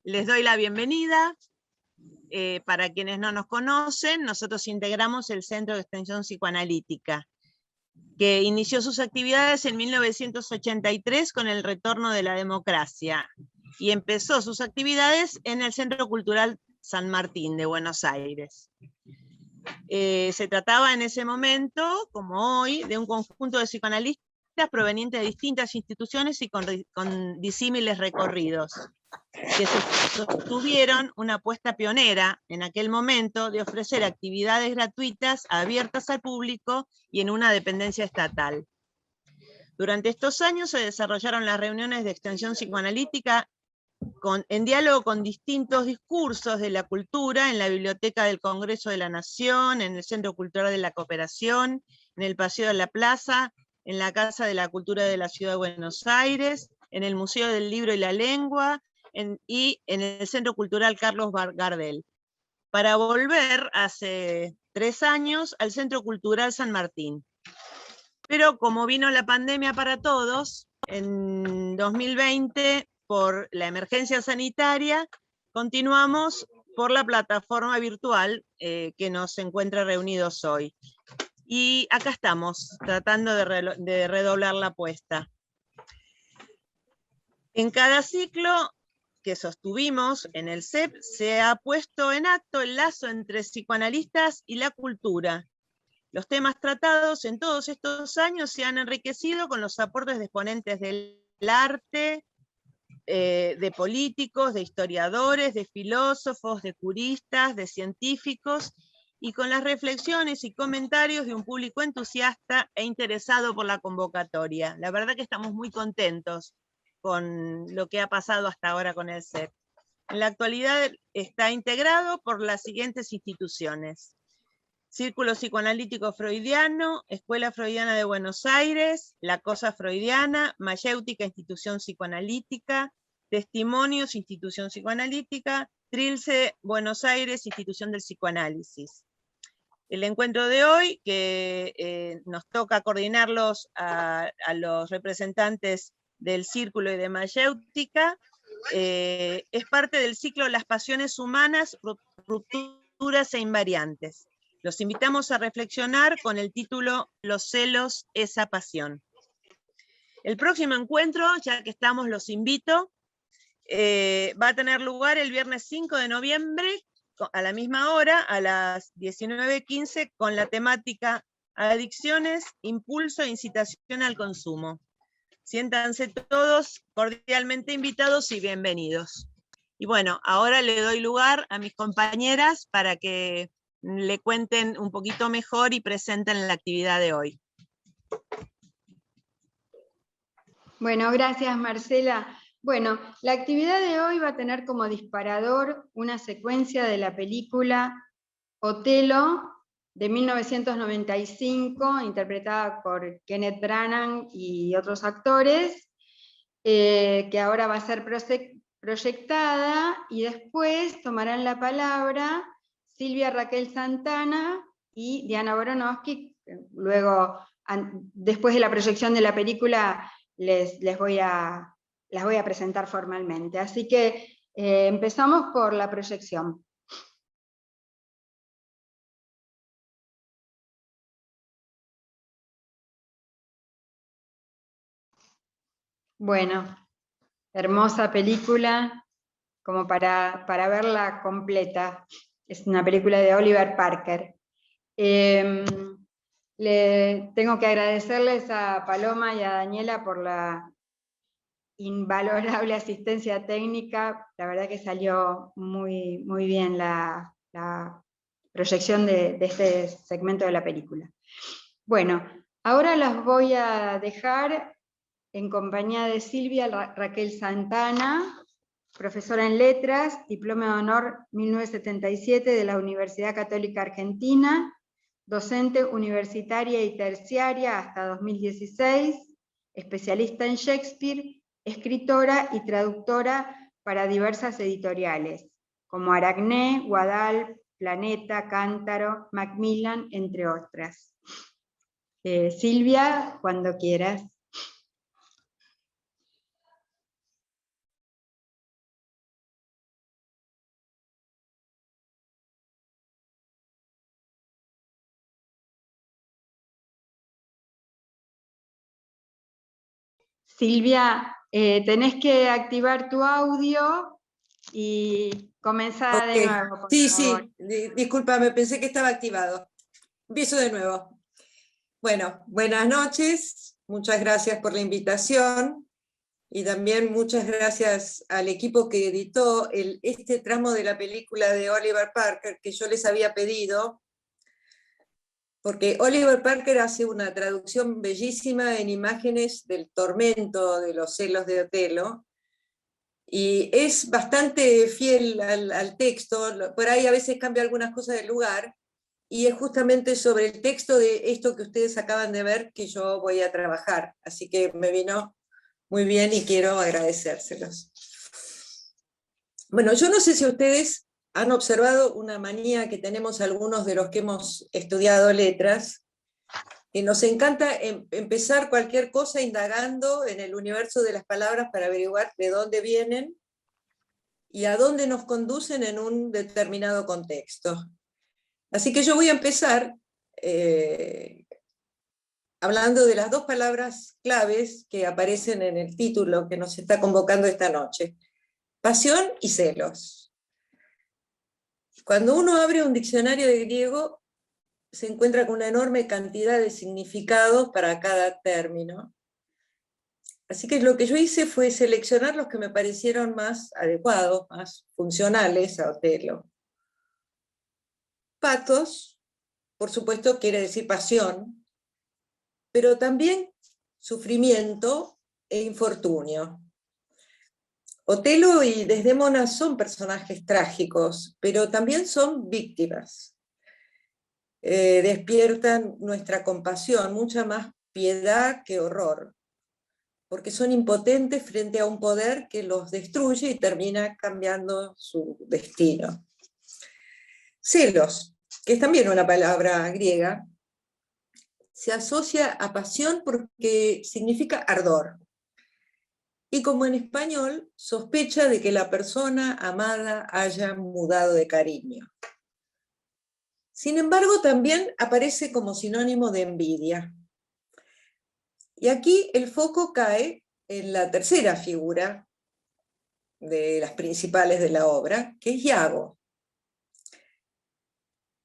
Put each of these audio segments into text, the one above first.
Les doy la bienvenida. Para quienes no nos conocen, nosotros integramos el Centro de Extensión Psicoanalítica, que inició sus actividades en 1983 con el retorno de la democracia, y empezó sus actividades en el Centro Cultural San Martín de Buenos Aires. Se trataba en ese momento, como hoy, de un conjunto de psicoanalistas provenientes de distintas instituciones y con disímiles recorridos, que sostuvieron una apuesta pionera en aquel momento de ofrecer actividades gratuitas abiertas al público y en una dependencia estatal. Durante estos años se desarrollaron las reuniones de extensión psicoanalítica en diálogo con distintos discursos de la cultura en la Biblioteca del Congreso de la Nación, en el Centro Cultural de la Cooperación, en el Paseo de la Plaza, en la Casa de la Cultura de la Ciudad de Buenos Aires, en el Museo del Libro y la Lengua, y en el Centro Cultural Carlos Gardel, para volver hace 3 años al Centro Cultural San Martín. Pero como vino la pandemia para todos, en 2020, por la emergencia sanitaria, continuamos por la plataforma virtual que nos encuentra reunidos hoy. Y acá estamos, tratando de redoblar la apuesta. En cada ciclo que sostuvimos en el CEP, se ha puesto en acto el lazo entre psicoanalistas y la cultura. Los temas tratados en todos estos años se han enriquecido con los aportes de exponentes del arte, de políticos, de historiadores, de filósofos, de juristas, de científicos, y con las reflexiones y comentarios de un público entusiasta e interesado por la convocatoria. La verdad que estamos muy contentos con lo que ha pasado hasta ahora con el CEP. En la actualidad está integrado por las siguientes instituciones: Círculo Psicoanalítico Freudiano, Escuela Freudiana de Buenos Aires, La Cosa Freudiana, Mayéutica, Institución Psicoanalítica, Testimonios, Institución Psicoanalítica, Trilce, Buenos Aires, Institución del Psicoanálisis. El encuentro de hoy, que nos toca coordinarlos a los representantes del Círculo y de Mayéutica, es parte del ciclo Las Pasiones Humanas, Rupturas e Invariantes. Los invitamos a reflexionar con el título Los celos, esa pasión. El próximo encuentro, ya que estamos, los invito, va a tener lugar el viernes 5 de noviembre, a la misma hora, a las 19:15, con la temática Adicciones, Impulso e Incitación al Consumo. Siéntanse todos cordialmente invitados y bienvenidos. Y bueno, ahora le doy lugar a mis compañeras para que le cuenten un poquito mejor y presenten la actividad de hoy. Bueno, gracias Marcela. Bueno, la actividad de hoy va a tener como disparador una secuencia de la película Otelo de 1995, interpretada por Kenneth Branagh y otros actores, que ahora va a ser proyectada, y después tomarán la palabra Silvia Raquel Santana y Diana Boronovsky. Luego, después de la proyección de la película, las voy a presentar formalmente. Así que empezamos por la proyección. Bueno, hermosa película, como para verla completa. Es una película de Oliver Parker. Tengo que agradecerles a Paloma y a Daniela por la invalorable asistencia técnica. La verdad que salió muy, muy bien la proyección de este segmento de la película. Bueno, ahora las voy a dejar en compañía de Silvia Raquel Santana, profesora en Letras, diploma de honor 1977 de la Universidad Católica Argentina, docente universitaria y terciaria hasta 2016, especialista en Shakespeare, escritora y traductora para diversas editoriales, como Aracné, Guadal, Planeta, Cántaro, Macmillan, entre otras. Silvia, cuando quieras. Silvia, tenés que activar tu audio y comenzar de Ok, nuevo, por sí, favor. sí, discúlpame, pensé que estaba activado. Empiezo de nuevo. Bueno, buenas noches, muchas gracias por la invitación y también muchas gracias al equipo que editó este tramo de la película de Oliver Parker que yo les había pedido, porque Oliver Parker hace una traducción bellísima en imágenes del tormento de los celos de Otelo, y es bastante fiel al texto, por ahí a veces cambia algunas cosas del lugar, y es justamente sobre el texto de esto que ustedes acaban de ver que yo voy a trabajar, así que me vino muy bien y quiero agradecérselos. Bueno, yo no sé si ustedes han observado una manía que tenemos algunos de los que hemos estudiado letras, que nos encanta empezar cualquier cosa indagando en el universo de las palabras para averiguar de dónde vienen y a dónde nos conducen en un determinado contexto. Así que yo voy a empezar hablando de las dos palabras claves que aparecen en el título que nos está convocando esta noche: pasión y celos. Cuando uno abre un diccionario de griego, se encuentra con una enorme cantidad de significados para cada término. Así que lo que yo hice fue seleccionar los que me parecieron más adecuados, más funcionales a Otelo. Pathos, por supuesto, quiere decir pasión, pero también sufrimiento e infortunio. Otelo y Desdémona son personajes trágicos, pero también son víctimas. Despiertan nuestra compasión, mucha más piedad que horror, porque son impotentes frente a un poder que los destruye y termina cambiando su destino. Celos, que es también una palabra griega, se asocia a pasión porque significa ardor. Y como en español, sospecha de que la persona amada haya mudado de cariño. Sin embargo, también aparece como sinónimo de envidia. Y aquí el foco cae en la tercera figura de las principales de la obra, que es Iago.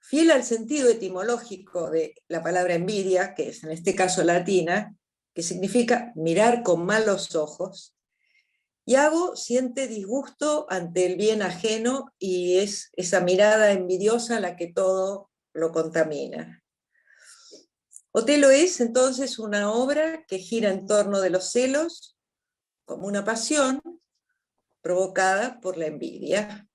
Fiel al sentido etimológico de la palabra envidia, que es en este caso latina, que significa mirar con malos ojos, Iago siente disgusto ante el bien ajeno y es esa mirada envidiosa la que todo lo contamina. Otelo es entonces una obra que gira en torno de los celos como una pasión provocada por la envidia.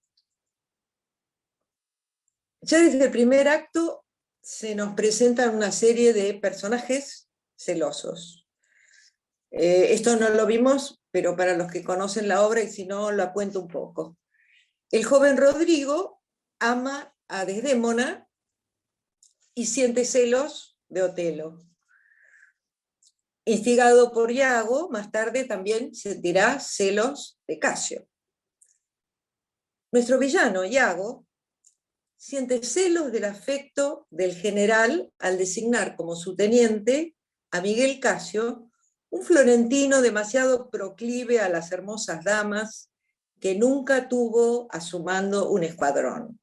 Ya desde el primer acto se nos presentan una serie de personajes celosos. Esto no lo vimos, pero para los que conocen la obra, y si no, la cuento un poco. El joven Rodrigo ama a Desdémona y siente celos de Otelo. Instigado por Iago, más tarde también sentirá celos de Casio. Nuestro villano, Iago, siente celos del afecto del general al designar como su teniente a Miguel Casio, un florentino demasiado proclive a las hermosas damas que nunca tuvo a su mando un escuadrón.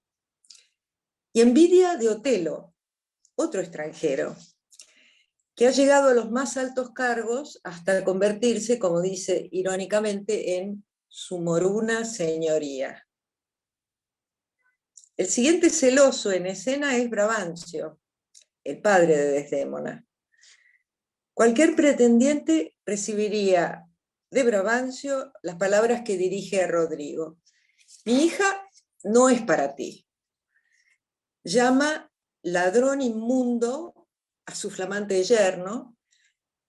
Y envidia de Otelo, otro extranjero, que ha llegado a los más altos cargos hasta convertirse, como dice irónicamente, en su moruna señoría. El siguiente celoso en escena es Brabantio, el padre de Desdémona. Cualquier pretendiente recibiría de Brabantio las palabras que dirige a Rodrigo: mi hija no es para ti. Llama ladrón inmundo a su flamante yerno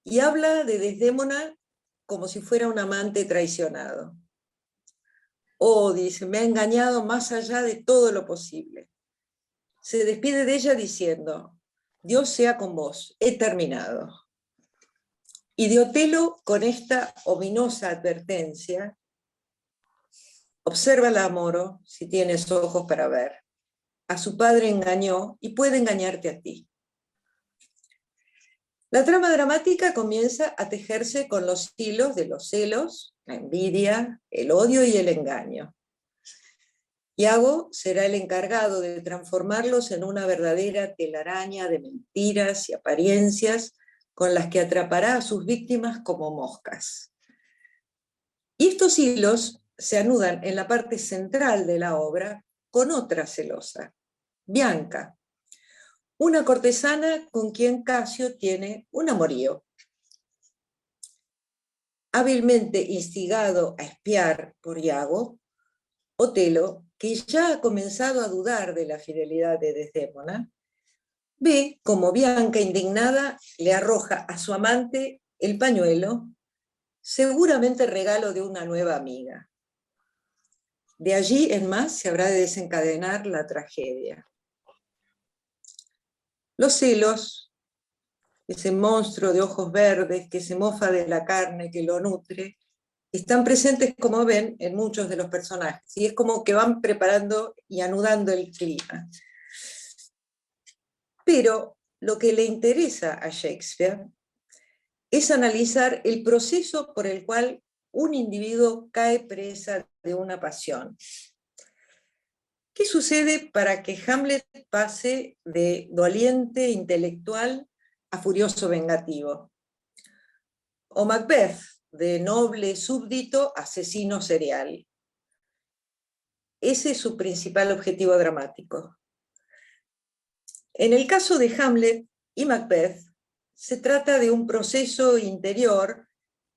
y habla de Desdémona como si fuera un amante traicionado. Oh, dice, me ha engañado más allá de todo lo posible. Se despide de ella diciendo: Dios sea con vos, he terminado. Y de Otelo, con esta ominosa advertencia: obsérvala, Moro, si tienes ojos para ver. A su padre engañó y puede engañarte a ti. La trama dramática comienza a tejerse con los hilos de los celos, la envidia, el odio y el engaño. Iago será el encargado de transformarlos en una verdadera telaraña de mentiras y apariencias con las que atrapará a sus víctimas como moscas. Y estos hilos se anudan en la parte central de la obra con otra celosa, Bianca, una cortesana con quien Casio tiene un amorío. Hábilmente instigado a espiar por Iago, Otelo, que ya ha comenzado a dudar de la fidelidad de Desdémona, ve como Bianca, indignada, le arroja a su amante el pañuelo, seguramente regalo de una nueva amiga. De allí en más se habrá de desencadenar la tragedia. Los celos, ese monstruo de ojos verdes que se mofa de la carne que lo nutre, están presentes, como ven, en muchos de los personajes, y es como que van preparando y anudando el clima. Pero lo que le interesa a Shakespeare es analizar el proceso por el cual un individuo cae presa de una pasión. ¿Qué sucede para que Hamlet pase de doliente intelectual a furioso vengativo? O Macbeth, de noble súbdito a asesino serial. Ese es su principal objetivo dramático. En el caso de Hamlet y Macbeth, se trata de un proceso interior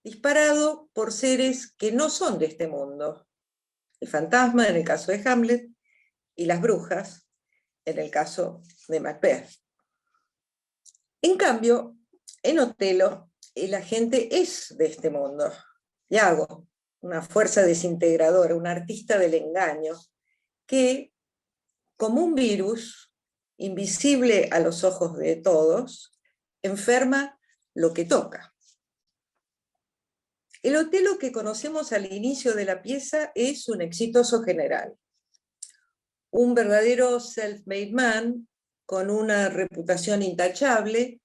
disparado por seres que no son de este mundo. El fantasma, en el caso de Hamlet, y las brujas, en el caso de Macbeth. En cambio, en Otelo, el agente es de este mundo. Iago, una fuerza desintegradora, un artista del engaño, que, como un virus, invisible a los ojos de todos, enferma lo que toca. El Otelo que conocemos al inicio de la pieza es un exitoso general, un verdadero self-made man, con una reputación intachable,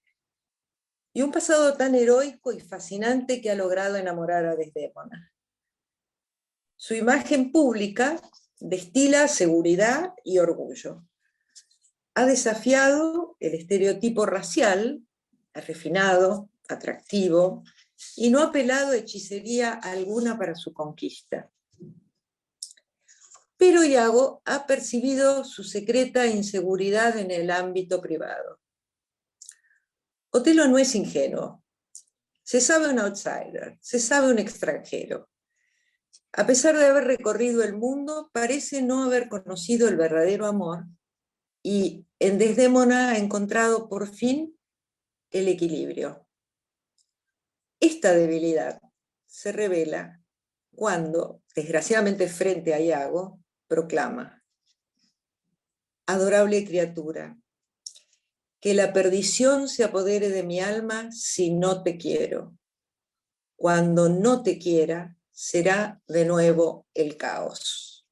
y un pasado tan heroico y fascinante que ha logrado enamorar a Desdémona. Su imagen pública destila seguridad y orgullo. Ha desafiado el estereotipo racial, refinado, atractivo, y no ha apelado a hechicería alguna para su conquista. Pero Iago ha percibido su secreta inseguridad en el ámbito privado. Otelo no es ingenuo. Se sabe un outsider, se sabe un extranjero. A pesar de haber recorrido el mundo, parece no haber conocido el verdadero amor, y en Desdémona ha encontrado por fin el equilibrio. Esta debilidad se revela cuando, desgraciadamente frente a Iago, proclama: adorable criatura, que la perdición se apodere de mi alma si no te quiero. Cuando no te quiera, será de nuevo el caos.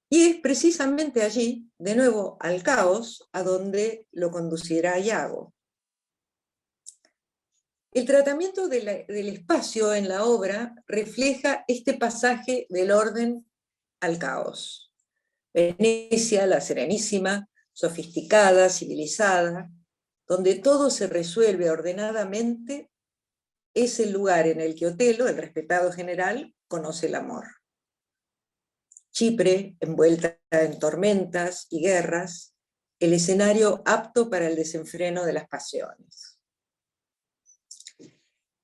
Y es precisamente allí, de nuevo al caos, a donde lo conducirá Iago. El tratamiento del espacio en la obra refleja este pasaje del orden al caos. Venecia, la Serenísima, sofisticada, civilizada, donde todo se resuelve ordenadamente, es el lugar en el que Otelo, el respetado general, conoce el amor. Chipre, envuelta en tormentas y guerras, el escenario apto para el desenfreno de las pasiones.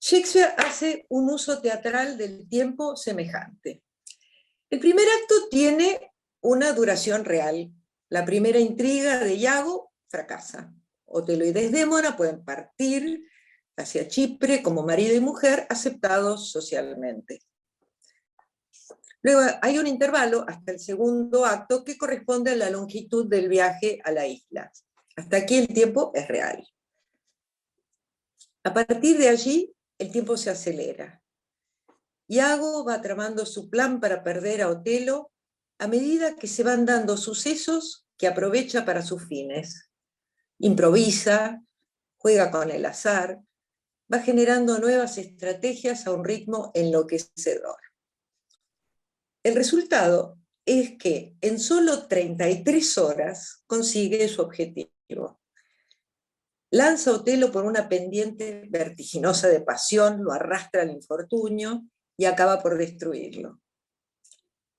Shakespeare hace un uso teatral del tiempo semejante. El primer acto tiene una duración real. La primera intriga de Iago fracasa. Otelo y Desdémona pueden partir hacia Chipre como marido y mujer aceptados socialmente. Luego hay un intervalo hasta el segundo acto que corresponde a la longitud del viaje a la isla. Hasta aquí el tiempo es real. A partir de allí, el tiempo se acelera. Iago va tramando su plan para perder a Otelo a medida que se van dando sucesos que aprovecha para sus fines. Improvisa, juega con el azar, va generando nuevas estrategias a un ritmo enloquecedor. El resultado es que en solo 33 horas consigue su objetivo. Lanza a Otelo por una pendiente vertiginosa de pasión, lo arrastra al infortunio y acaba por destruirlo.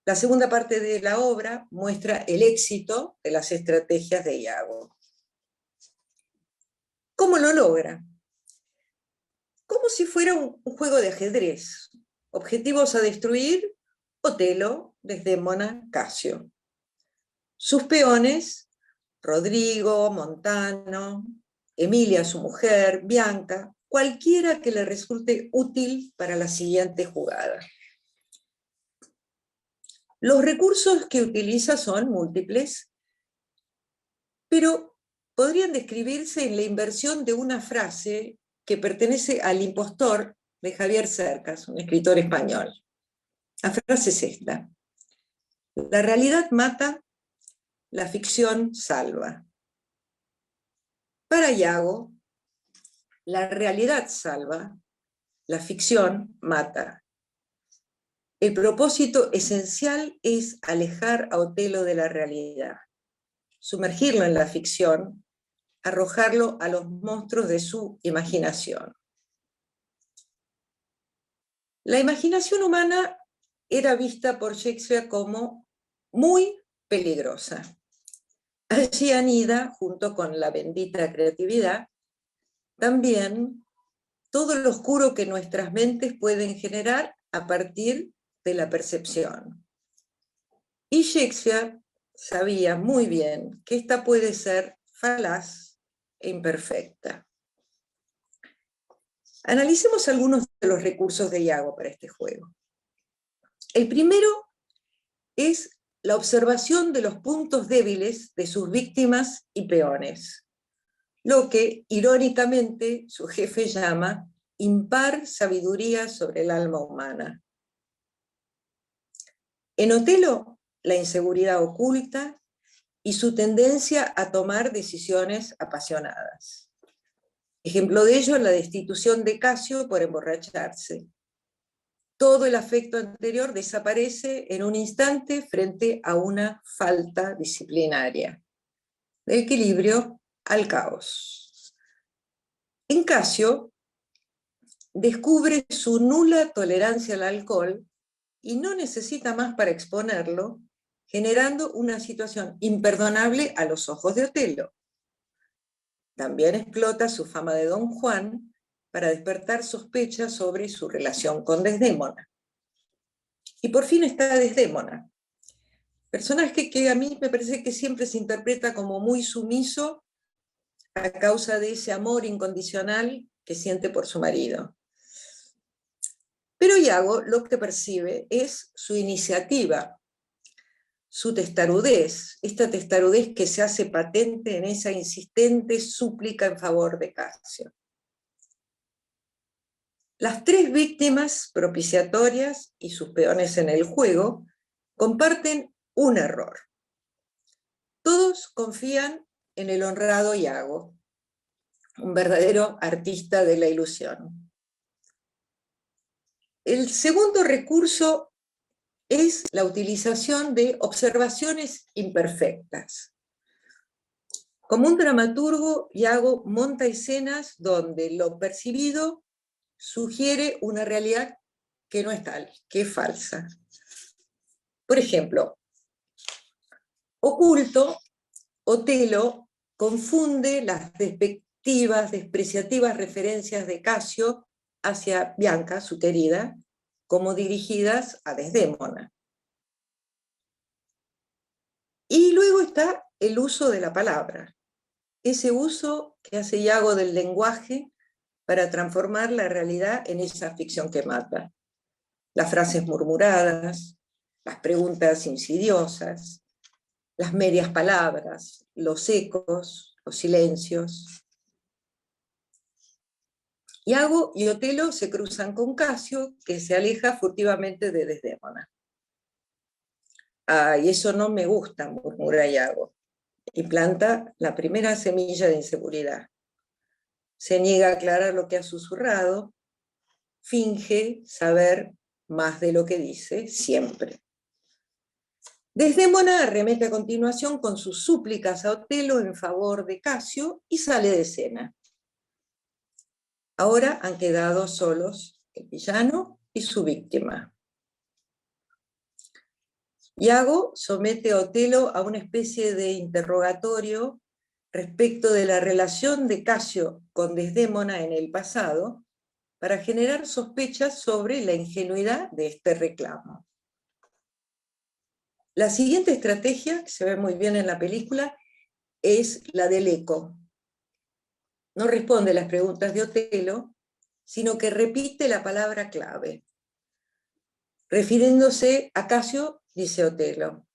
La segunda parte de la obra muestra el éxito de las estrategias de Iago. ¿Cómo lo logra? Como si fuera un juego de ajedrez. Objetivos a destruir: Otelo, Desdémona, Casio. Sus peones: Rodrigo, Montano, Emilia, su mujer, Bianca, cualquiera que le resulte útil para la siguiente jugada. Los recursos que utiliza son múltiples, pero podrían describirse en la inversión de una frase que pertenece al Impostor de Javier Cercas, un escritor español. La frase es esta: la realidad mata, la ficción salva. Para Iago, la realidad salva, la ficción mata. El propósito esencial es alejar a Otelo de la realidad, sumergirlo en la ficción, arrojarlo a los monstruos de su imaginación. La imaginación humana era vista por Shakespeare como muy peligrosa. Allí anida, junto con la bendita creatividad, también todo lo oscuro que nuestras mentes pueden generar a partir de la percepción. Y Shakespeare sabía muy bien que esta puede ser falaz e imperfecta. Analicemos algunos de los recursos de Iago para este juego. El primero es la observación de los puntos débiles de sus víctimas y peones, lo que irónicamente su jefe llama impar sabiduría sobre el alma humana. En Otelo, la inseguridad oculta y su tendencia a tomar decisiones apasionadas. Ejemplo de ello, la destitución de Casio por emborracharse. Todo el afecto anterior desaparece en un instante frente a una falta disciplinaria. De equilibrio al caos. En Casio, descubre su nula tolerancia al alcohol y no necesita más para exponerlo, generando una situación imperdonable a los ojos de Otelo. También explota su fama de Don Juan para despertar sospechas sobre su relación con Desdémona. Y por fin está Desdémona, personaje que a mí me parece que siempre se interpreta como muy sumiso a causa de ese amor incondicional que siente por su marido. Pero Iago lo que percibe es su iniciativa, su testarudez, esta testarudez que se hace patente en esa insistente súplica en favor de Casio. Las tres víctimas propiciatorias y sus peones en el juego comparten un error. Todos confían en el honrado Iago, un verdadero artista de la ilusión. El segundo recurso es la utilización de observaciones imperfectas. Como un dramaturgo, Iago monta escenas donde lo percibido sugiere una realidad que no es tal, que es falsa. Por ejemplo, oculto, Otelo confunde las despectivas, despreciativas referencias de Casio hacia Bianca, su querida, como dirigidas a Desdémona. Y luego está el uso de la palabra, ese uso que hace Iago del lenguaje para transformar la realidad en esa ficción que mata. Las frases murmuradas, las preguntas insidiosas, las medias palabras, los ecos, los silencios. Iago y Otelo se cruzan con Casio, que se aleja furtivamente de Desdémona. Ay, eso no me gusta, murmura Iago, y planta la primera semilla de inseguridad. se niega a aclarar lo que ha susurrado, finge saber más de lo que dice siempre. Desdémona arremete a continuación con sus súplicas a Otelo en favor de Casio y sale de escena. Ahora han quedado solos el villano y su víctima. Iago somete a Otelo a una especie de interrogatorio respecto de la relación de Casio con Desdémona en el pasado, para generar sospechas sobre la ingenuidad de este reclamo. La siguiente estrategia, que se ve muy bien en la película, es la del eco. No responde a las preguntas de Otelo, sino que repite la palabra clave. Refiriéndose a Casio, dice Otelo: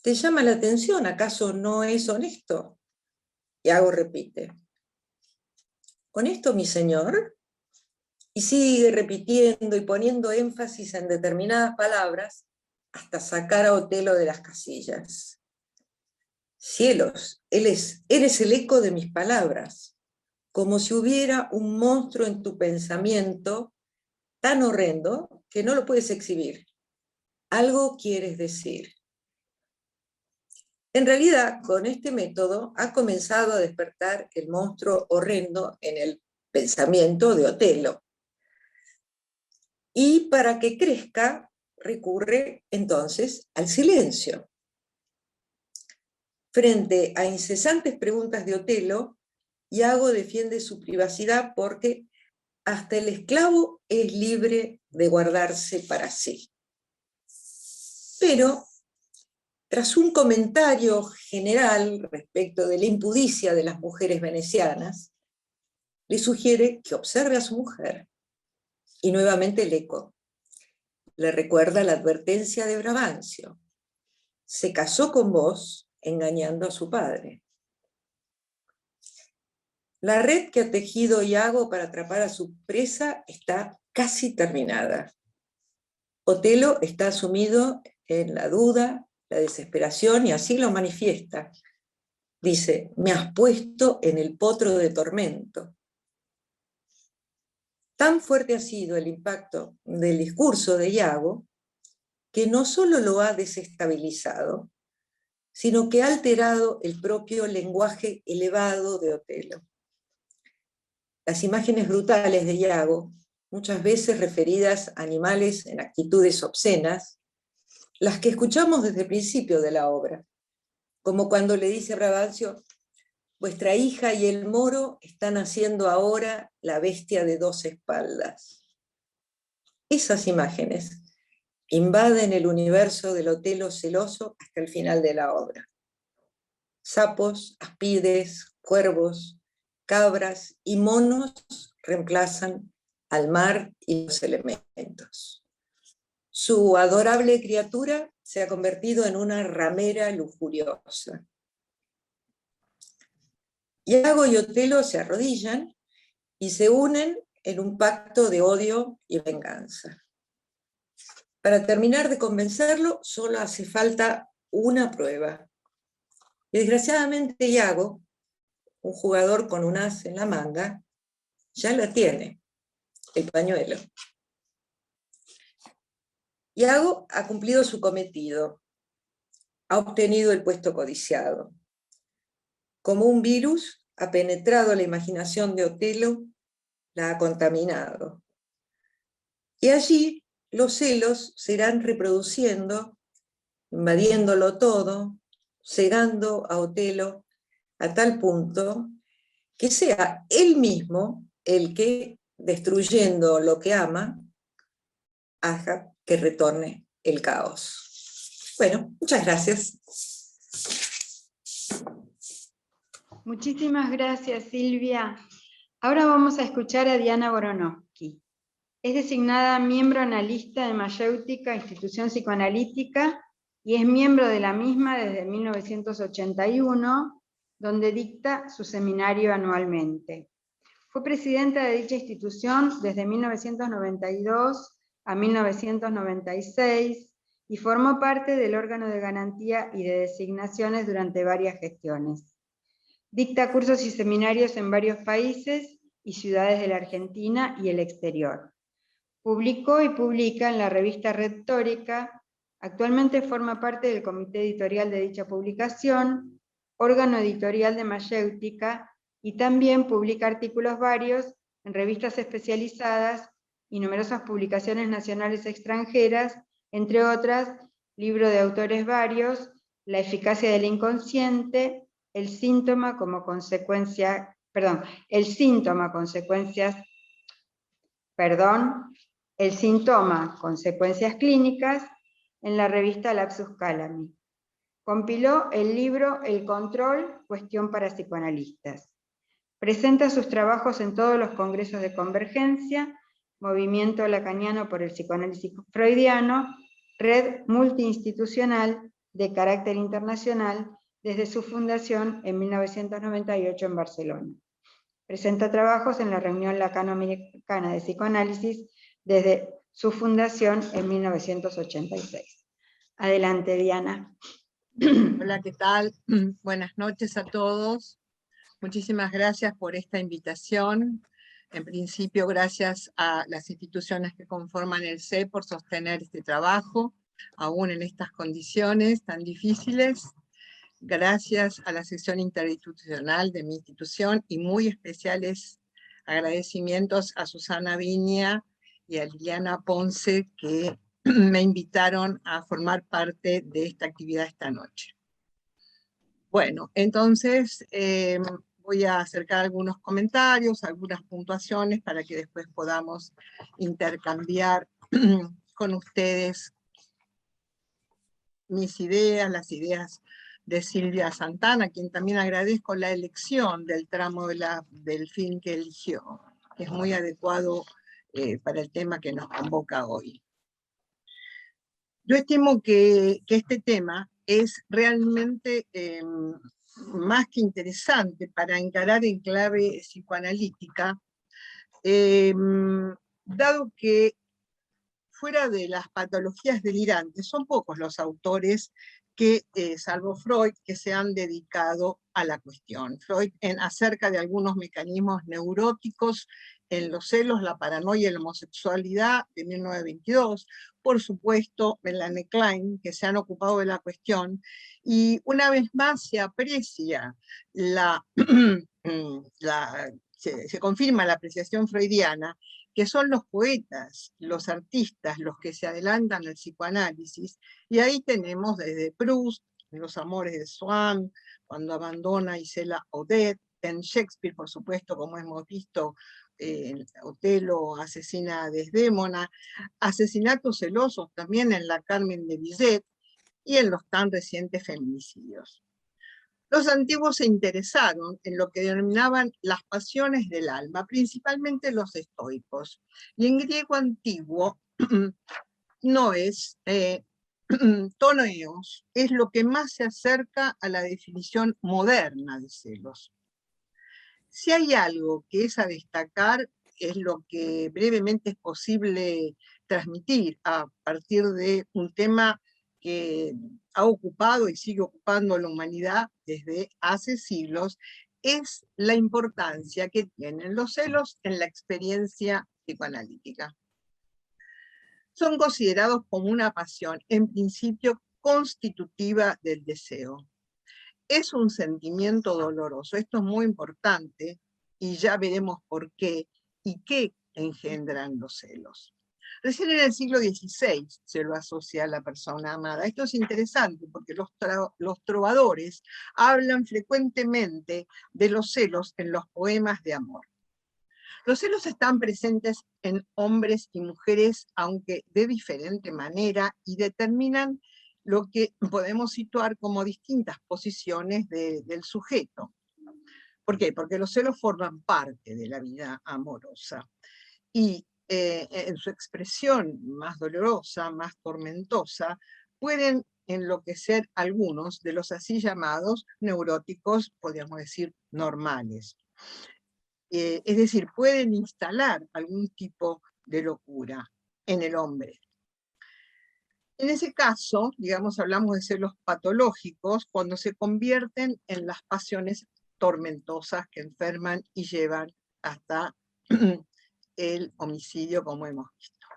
¿te llama la atención? ¿Acaso no es honesto? Iago repite: ¿honesto, mi señor? Y sigue repitiendo y poniendo énfasis en determinadas palabras hasta sacar a Otelo de las casillas. Cielos, eres el eco de mis palabras, como si hubiera un monstruo en tu pensamiento tan horrendo que no lo puedes exhibir. Algo quieres decir. En realidad, con este método ha comenzado a despertar el monstruo horrendo en el pensamiento de Otelo. Y para que crezca, recurre entonces al silencio. Frente a incesantes preguntas de Otelo, Iago defiende su privacidad porque hasta el esclavo es libre de guardarse para sí. Pero, tras un comentario general respecto de la impudicia de las mujeres venecianas, le sugiere que observe a su mujer. Y nuevamente el eco. Le recuerda la advertencia de Brabantio: se casó con vos engañando a su padre. La red que ha tejido Iago para atrapar a su presa está casi terminada. Otelo está sumido en la duda, la desesperación, y así lo manifiesta. Dice: me has puesto en el potro de tormento. Tan fuerte ha sido el impacto del discurso de Iago que no solo lo ha desestabilizado, sino que ha alterado el propio lenguaje elevado de Otelo. Las imágenes brutales de Iago, muchas veces referidas a animales en actitudes obscenas, las que escuchamos desde el principio de la obra, como cuando le dice a Brabantio: vuestra hija y el moro están haciendo ahora la bestia de 2 espaldas. Esas imágenes invaden el universo del Otelo celoso hasta el final de la obra. Sapos, aspides, cuervos, cabras y monos reemplazan al mar y los elementos. Su adorable criatura se ha convertido en una ramera lujuriosa. Iago y Otelo se arrodillan y se unen en un pacto de odio y venganza. Para terminar de convencerlo, solo hace falta una prueba. Y desgraciadamente Iago, un jugador con un as en la manga, ya la tiene, el pañuelo. Iago ha cumplido su cometido, ha obtenido el puesto codiciado. Como un virus, ha penetrado la imaginación de Otelo, la ha contaminado. Y allí los celos se irán reproduciendo, invadiéndolo todo, cegando a Otelo a tal punto que sea él mismo el que, destruyendo lo que ama, haga que retorne el caos. Bueno, muchas gracias. Muchísimas gracias, Silvia. Ahora vamos a escuchar a Diana Boronowski. Es designada miembro analista de Mayéutica, institución psicoanalítica, y es miembro de la misma desde 1981, donde dicta su seminario anualmente. Fue presidenta de dicha institución desde 1992 a 1996 y formó parte del órgano de garantía y de designaciones durante varias gestiones. Dicta cursos y seminarios en varios países y ciudades de la Argentina y el exterior. Publicó y publica en la revista Retórica. Actualmente forma parte del comité editorial de dicha publicación, órgano editorial de Mayéutica, y también publica artículos varios en revistas especializadas y numerosas publicaciones nacionales y extranjeras, entre otras, libro de autores varios, La eficacia del inconsciente, el síntoma, consecuencias clínicas, en la revista Lapsus Calami. Compiló el libro El control, cuestión para psicoanalistas. Presenta sus trabajos en todos los congresos de Convergencia, Movimiento Lacaniano por el Psicoanálisis Freudiano, red multiinstitucional de carácter internacional desde su fundación en 1998 en Barcelona. Presenta trabajos en la Reunión Lacanoamericana de Psicoanálisis desde su fundación en 1986. Adelante, Diana. Hola, ¿qué tal? Buenas noches a todos. Muchísimas gracias por esta invitación. En principio, gracias a las instituciones que conforman el CEP por sostener este trabajo, aún en estas condiciones tan difíciles. Gracias a la sección interinstitucional de mi institución y muy especiales agradecimientos a Susana Viña y a Liliana Ponce que me invitaron a formar parte de esta actividad esta noche. Bueno, entonces voy a acercar algunos comentarios, algunas puntuaciones para que después podamos intercambiar con ustedes mis ideas, las ideas de Silvia Santana, a quien también agradezco la elección del tramo del film que eligió, que es muy adecuado para el tema que nos convoca hoy. Yo estimo que este tema es realmente más que interesante para encarar en clave psicoanalítica, dado que fuera de las patologías delirantes, son pocos los autores que, salvo Freud, que se han dedicado a la cuestión. Freud acerca de algunos mecanismos neuróticos en los celos, la paranoia y la homosexualidad de 1922, por supuesto Melanie Klein, que se han ocupado de la cuestión, y una vez más se aprecia se confirma la apreciación freudiana, que son los poetas, los artistas, los que se adelantan al psicoanálisis, y ahí tenemos desde Proust, Los amores de Swann, cuando abandona Isela Odette, en Shakespeare, por supuesto, como hemos visto, Otelo asesina a Desdémona, asesinatos celosos también en la Carmen de Bizet, y en los tan recientes feminicidios. Los antiguos se interesaron en lo que denominaban las pasiones del alma, principalmente los estoicos. Y en griego antiguo, noes, tonoeos, es lo que más se acerca a la definición moderna de celos. Si hay algo que es a destacar, es lo que brevemente es posible transmitir a partir de un tema que ha ocupado y sigue ocupando a la humanidad desde hace siglos, es la importancia que tienen los celos en la experiencia psicoanalítica. Son considerados como una pasión, en principio constitutiva del deseo. Es un sentimiento doloroso, esto es muy importante, y ya veremos por qué y qué engendran los celos. Recién en el siglo XVI se lo asocia a la persona amada. Esto es interesante porque los trovadores hablan frecuentemente de los celos en los poemas de amor. Los celos están presentes en hombres y mujeres, aunque de diferente manera, y determinan lo que podemos situar como distintas posiciones del sujeto. ¿Por qué? Porque los celos forman parte de la vida amorosa. Y en su expresión más dolorosa, más tormentosa, pueden enloquecer algunos de los así llamados neuróticos, podríamos decir, normales. Es decir, pueden instalar algún tipo de locura en el hombre. En ese caso, digamos, hablamos de celos patológicos cuando se convierten en las pasiones tormentosas que enferman y llevan hasta el homicidio, como hemos visto.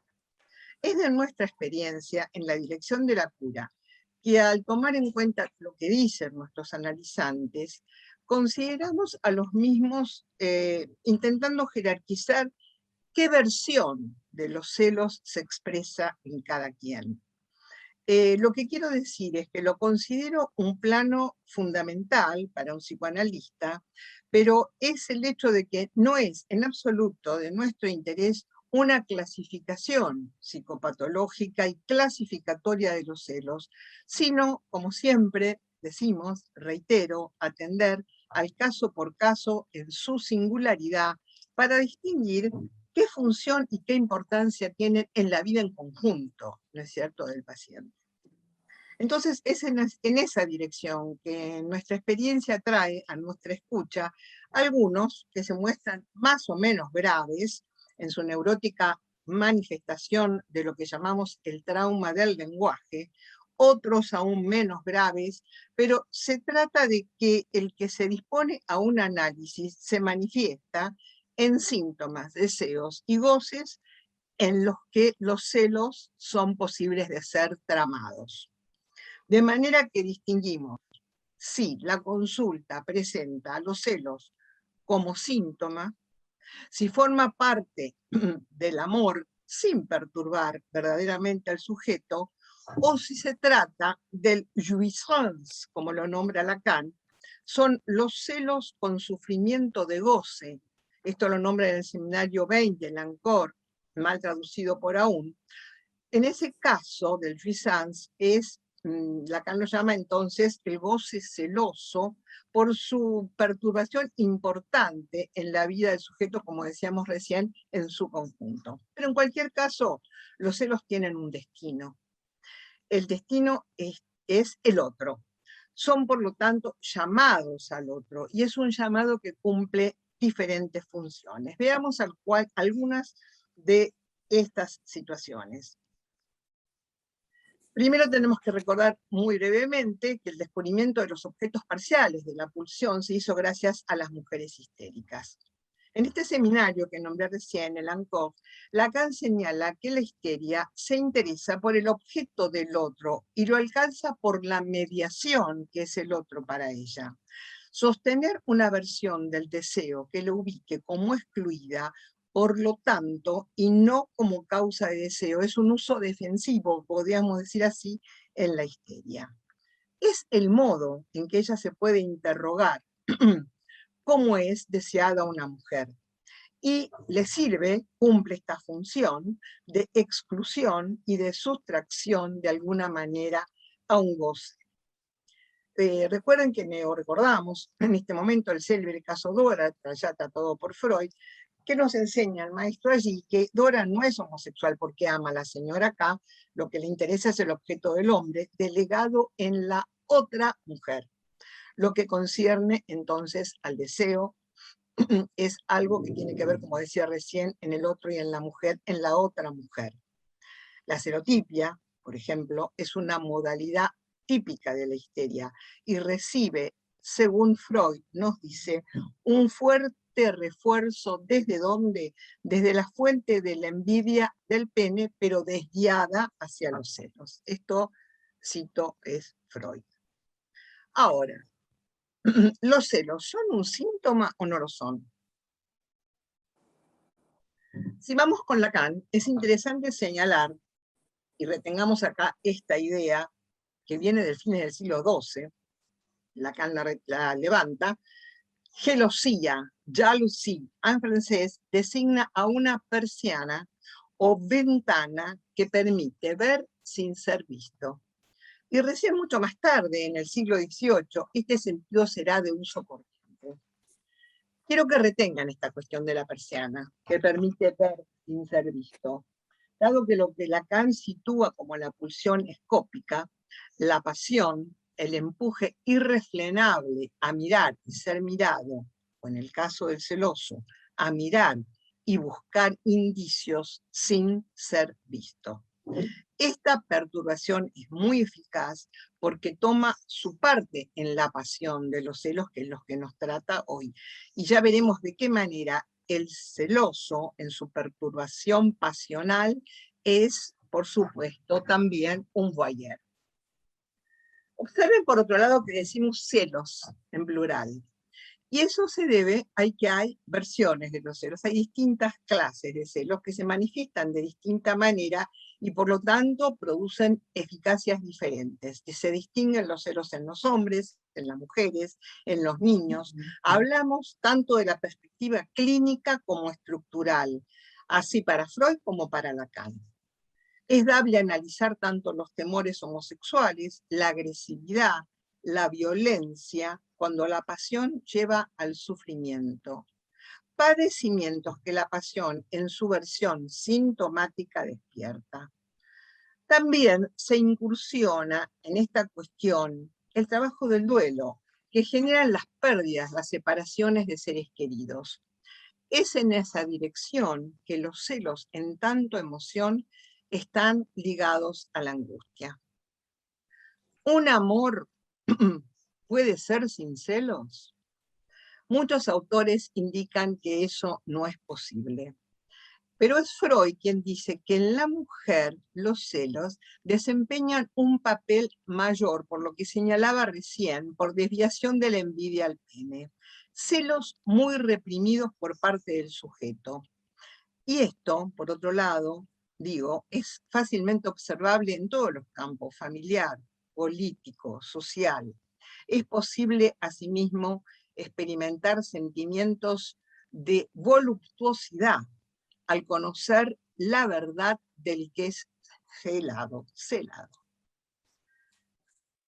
Es de nuestra experiencia en la dirección de la cura que, al tomar en cuenta lo que dicen nuestros analizantes, consideramos a los mismos intentando jerarquizar qué versión de los celos se expresa en cada quien. Lo que quiero decir es que lo considero un plano fundamental para un psicoanalista, pero es el hecho de que no es en absoluto de nuestro interés una clasificación psicopatológica y clasificatoria de los celos, sino, como siempre decimos, reitero, atender al caso por caso en su singularidad para distinguir qué función y qué importancia tienen en la vida en conjunto, ¿no es cierto?, del paciente. Entonces, es en esa dirección que nuestra experiencia trae a nuestra escucha algunos que se muestran más o menos graves en su neurótica manifestación de lo que llamamos el trauma del lenguaje, otros aún menos graves, pero se trata de que el que se dispone a un análisis se manifiesta en síntomas, deseos y goces en los que los celos son posibles de ser tramados. De manera que distinguimos si la consulta presenta los celos como síntoma, si forma parte del amor sin perturbar verdaderamente al sujeto, o si se trata del jouissance, como lo nombra Lacan, son los celos con sufrimiento de goce. Esto lo nombra en el seminario 20, Lancor, mal traducido por aún. En ese caso del jouissance Lacan lo llama entonces el goce celoso por su perturbación importante en la vida del sujeto, como decíamos recién, en su conjunto. Pero en cualquier caso, los celos tienen un destino. El destino es el otro. Son, por lo tanto, llamados al otro, y es un llamado que cumple diferentes funciones. Veamos algunas de estas situaciones. Primero tenemos que recordar muy brevemente que el descubrimiento de los objetos parciales de la pulsión se hizo gracias a las mujeres histéricas. En este seminario que nombré recién, el ANCOF, Lacan señala que la histeria se interesa por el objeto del otro y lo alcanza por la mediación que es el otro para ella. Sostener una versión del deseo que lo ubique como excluida, por lo tanto, y no como causa de deseo, es un uso defensivo, podríamos decir así, en la histeria. Es el modo en que ella se puede interrogar cómo es deseada una mujer. Y le sirve, cumple esta función de exclusión y de sustracción de alguna manera a un goce. Recuerden que recordamos en este momento el célebre caso Dora, ya tratado por Freud, que nos enseña el maestro allí que Dora no es homosexual porque ama a la señora acá, lo que le interesa es el objeto del hombre, delegado en la otra mujer. Lo que concierne entonces al deseo es algo que tiene que ver, como decía recién, en el otro y en la mujer, en la otra mujer. La serotipia, por ejemplo, es una modalidad típica de la histeria y recibe, según Freud nos dice, un fuerte refuerzo ¿desde dónde? Desde la fuente de la envidia del pene, pero desviada hacia los celos. Esto, cito, es Freud. Ahora, ¿los celos son un síntoma o no lo son? Si vamos con Lacan, es interesante señalar, y retengamos acá esta idea que viene del fin del siglo XII, Lacan la levanta, gelosía, jalousie, en francés, designa a una persiana o ventana que permite ver sin ser visto. Y recién mucho más tarde, en el siglo XVIII, este sentido será de uso corriente. Quiero que retengan esta cuestión de la persiana, que permite ver sin ser visto. Dado que lo que Lacan sitúa como la pulsión escópica, la pasión, el empuje irrefrenable a mirar y ser mirado, o en el caso del celoso, a mirar y buscar indicios sin ser visto. Esta perturbación es muy eficaz porque toma su parte en la pasión de los celos, que es lo que nos trata hoy. Y ya veremos de qué manera el celoso, en su perturbación pasional, es, por supuesto, también un voyeur. Observen, por otro lado, que decimos celos en plural. Y eso se debe a que hay versiones de los celos, hay distintas clases de celos que se manifiestan de distinta manera y por lo tanto producen eficacias diferentes, que se distinguen los celos en los hombres, en las mujeres, en los niños. Hablamos tanto de la perspectiva clínica como estructural, así para Freud como para Lacan. Es dable analizar tanto los temores homosexuales, la agresividad, la violencia, cuando la pasión lleva al sufrimiento. Padecimientos que la pasión en su versión sintomática despierta. También se incursiona en esta cuestión el trabajo del duelo, que generan las pérdidas, las separaciones de seres queridos. Es en esa dirección que los celos en tanto emoción están ligados a la angustia. Un amor ¿puede ser sin celos? Muchos autores indican que eso no es posible. Pero es Freud quien dice que en la mujer los celos desempeñan un papel mayor, por lo que señalaba recién, por desviación de la envidia al pene. Celos muy reprimidos por parte del sujeto. Y esto, por otro lado, digo, es fácilmente observable en todos los campos, familiar, político, social. Es posible, asimismo, experimentar sentimientos de voluptuosidad al conocer la verdad del que es celado.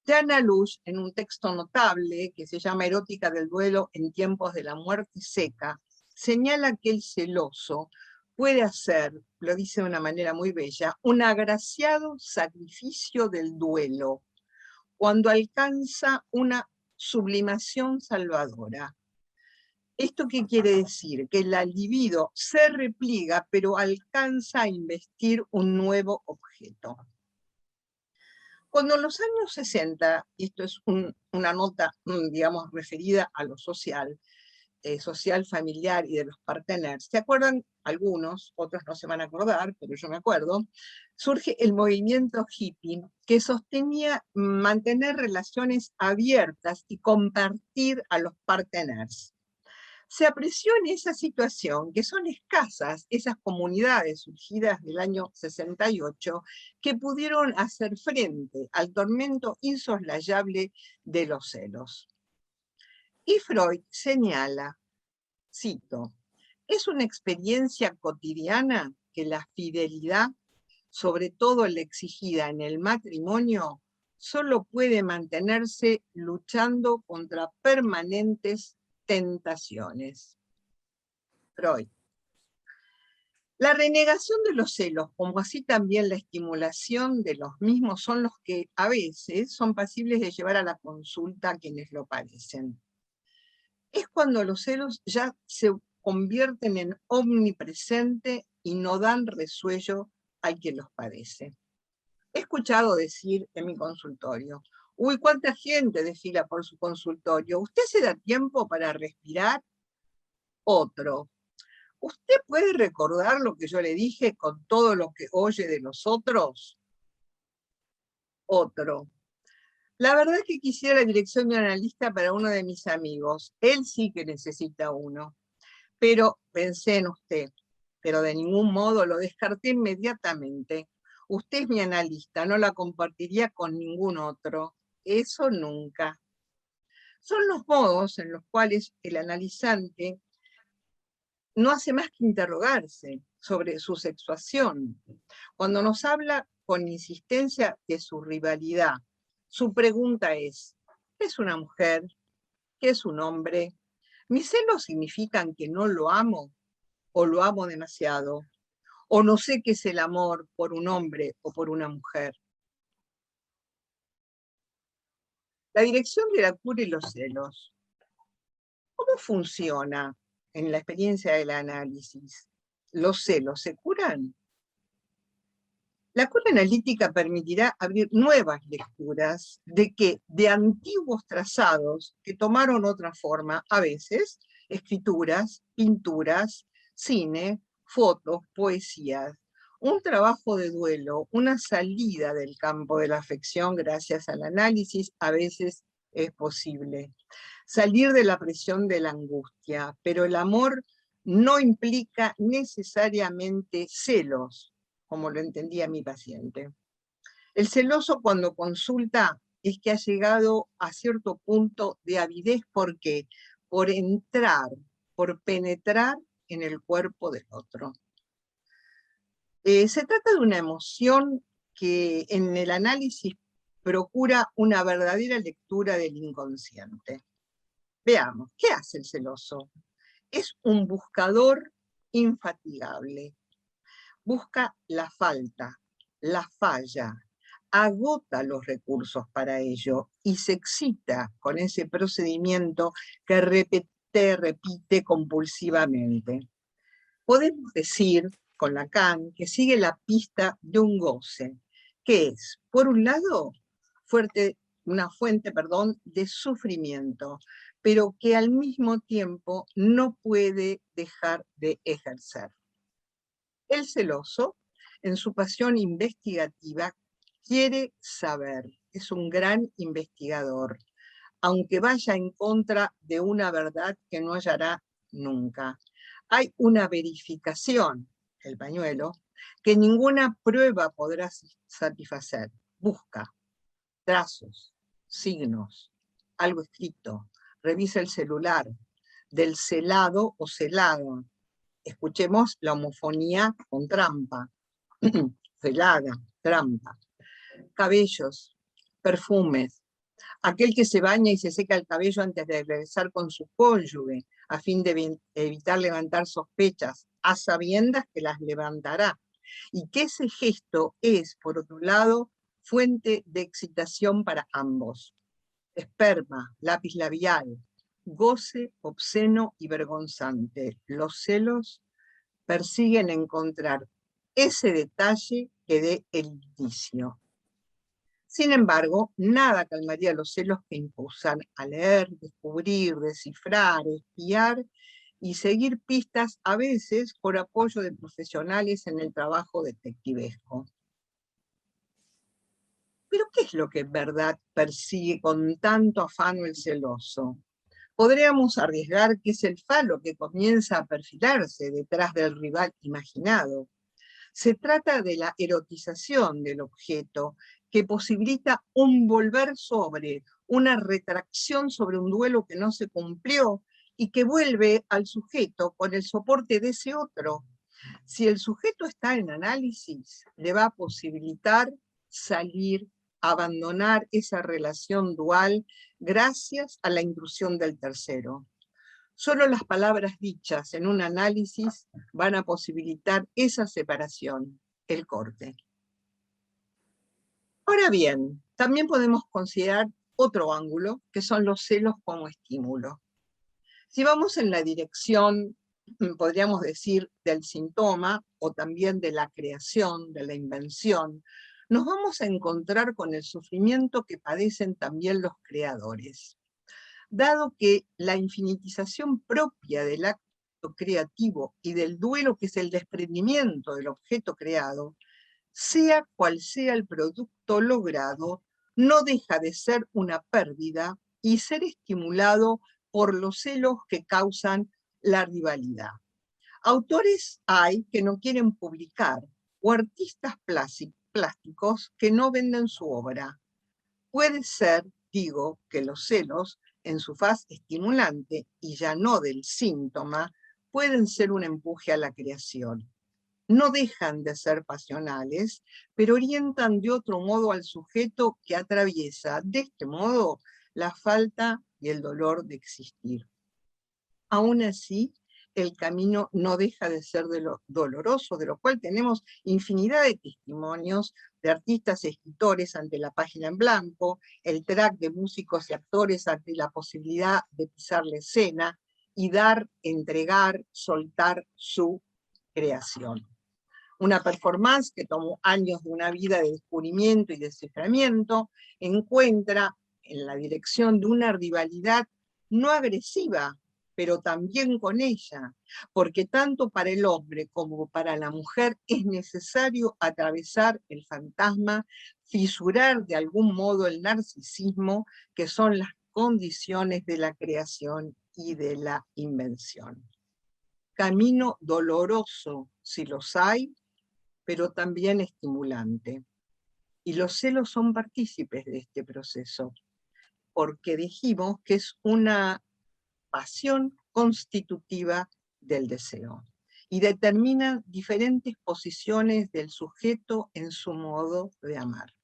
Jana Lush, en un texto notable que se llama Erótica del duelo en tiempos de la muerte seca, señala que el celoso puede hacer, lo dice de una manera muy bella, un agraciado sacrificio del duelo, cuando alcanza una sublimación salvadora. ¿Esto qué quiere decir? Que la libido se repliega, pero alcanza a investir un nuevo objeto. Cuando en los años 60, y esto es una nota, digamos, referida a lo social, social, familiar y de los partners, ¿se acuerdan? Algunos, otros no se van a acordar, pero yo me acuerdo, surge el movimiento hippie que sostenía mantener relaciones abiertas y compartir a los partners. Se apreció en esa situación que son escasas esas comunidades surgidas del año 68 que pudieron hacer frente al tormento insoslayable de los celos. Y Freud señala, cito, es una experiencia cotidiana que la fidelidad, sobre todo la exigida en el matrimonio, solo puede mantenerse luchando contra permanentes tentaciones. Freud. La renegación de los celos, como así también la estimulación de los mismos, son los que a veces son pasibles de llevar a la consulta a quienes lo padecen. Es cuando los celos ya se convierten en omnipresente y no dan resuello al que los padece. He escuchado decir en mi consultorio, uy, cuánta gente desfila por su consultorio, ¿usted se da tiempo para respirar? Otro, ¿usted puede recordar lo que yo le dije con todo lo que oye de los otros? Otro, la verdad es que quisiera la dirección de un analista para uno de mis amigos, él sí que necesita uno, pero pensé en usted, pero de ningún modo lo descarté inmediatamente. Usted es mi analista, no la compartiría con ningún otro, eso nunca. Son los modos en los cuales el analizante no hace más que interrogarse sobre su sexuación. Cuando nos habla con insistencia de su rivalidad, su pregunta es, ¿qué es una mujer? ¿Qué es un hombre? ¿Mis celos significan que no lo amo o lo amo demasiado? ¿O no sé qué es el amor por un hombre o por una mujer? La dirección de la cura y los celos. ¿Cómo funciona en la experiencia del análisis? ¿Los celos se curan? La cura analítica permitirá abrir nuevas lecturas de antiguos trazados que tomaron otra forma, a veces, escrituras, pinturas, cine, fotos, poesías. Un trabajo de duelo, una salida del campo de la afección gracias al análisis, a veces es posible. Salir de la presión de la angustia, pero el amor no implica necesariamente celos, como lo entendía mi paciente. El celoso cuando consulta es que ha llegado a cierto punto de avidez. ¿Por qué? Por entrar, por penetrar en el cuerpo del otro. Se trata de una emoción que en el análisis procura una verdadera lectura del inconsciente. Veamos, ¿qué hace el celoso? Es un buscador infatigable. Busca la falta, la falla, agota los recursos para ello y se excita con ese procedimiento que repite compulsivamente. Podemos decir, con Lacan, que sigue la pista de un goce, que es, por un lado, una fuente de sufrimiento, pero que al mismo tiempo no puede dejar de ejercer. El celoso, en su pasión investigativa, quiere saber, es un gran investigador, aunque vaya en contra de una verdad que no hallará nunca. Hay una verificación, el pañuelo, que ninguna prueba podrá satisfacer. Busca trazos, signos, algo escrito, revisa el celular, del celado o celado. Escuchemos la homofonía con trampa, celada, trampa. Cabellos, perfumes, aquel que se baña y se seca el cabello antes de regresar con su cónyuge, a fin de evitar levantar sospechas, a sabiendas que las levantará, y que ese gesto es, por otro lado, fuente de excitación para ambos. Esperma, lápiz labial, goce obsceno y vergonzante. Los celos persiguen encontrar ese detalle que dé el indicio. Sin embargo, nada calmaría los celos que impulsan a leer, descubrir, descifrar, espiar y seguir pistas, a veces por apoyo de profesionales en el trabajo detectivesco. ¿Pero qué es lo que en verdad persigue con tanto afán el celoso? Podríamos arriesgar que es el falo que comienza a perfilarse detrás del rival imaginado. Se trata de la erotización del objeto, que posibilita un volver sobre, una retracción sobre un duelo que no se cumplió y que vuelve al sujeto con el soporte de ese otro. Si el sujeto está en análisis, le va a posibilitar salir, abandonar esa relación dual gracias a la intrusión del tercero. Solo las palabras dichas en un análisis van a posibilitar esa separación, el corte. Ahora bien, también podemos considerar otro ángulo, que son los celos como estímulo. Si vamos en la dirección, podríamos decir, del síntoma, o también de la creación, de la invención, nos vamos a encontrar con el sufrimiento que padecen también los creadores. Dado que la infinitización propia del acto creativo y del duelo que es el desprendimiento del objeto creado, sea cual sea el producto logrado, no deja de ser una pérdida y ser estimulado por los celos que causan la rivalidad. Autores hay que no quieren publicar, o artistas plásticos que no venden su obra. Puede ser, digo, que los celos, en su faz estimulante y ya no del síntoma, pueden ser un empuje a la creación. No dejan de ser pasionales, pero orientan de otro modo al sujeto que atraviesa, de este modo, la falta y el dolor de existir. Aún así, el camino no deja de ser doloroso, de lo cual tenemos infinidad de testimonios de artistas y escritores ante la página en blanco, el track de músicos y actores ante la posibilidad de pisar la escena y dar, entregar, soltar su creación. Una performance que tomó años de una vida de descubrimiento y desciframiento, encuentra en la dirección de una rivalidad no agresiva, pero también con ella, porque tanto para el hombre como para la mujer es necesario atravesar el fantasma, fisurar de algún modo el narcisismo, que son las condiciones de la creación y de la invención. Camino doloroso, si los hay, pero también estimulante. Y los celos son partícipes de este proceso, porque dijimos que es una pasión constitutiva del deseo y determina diferentes posiciones del sujeto en su modo de amar.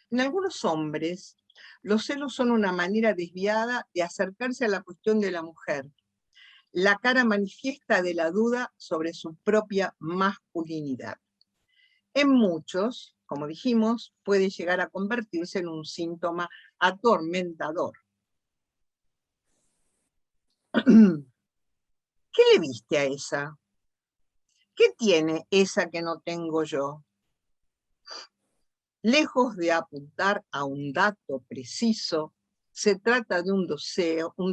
En algunos hombres, los celos son una manera desviada de acercarse a la cuestión de la mujer, la cara manifiesta de la duda sobre su propia masculinidad. En muchos, como dijimos, puede llegar a convertirse en un síntoma atormentador. ¿Qué le viste a esa? ¿Qué tiene esa que no tengo yo? Lejos de apuntar a un dato preciso, se trata de un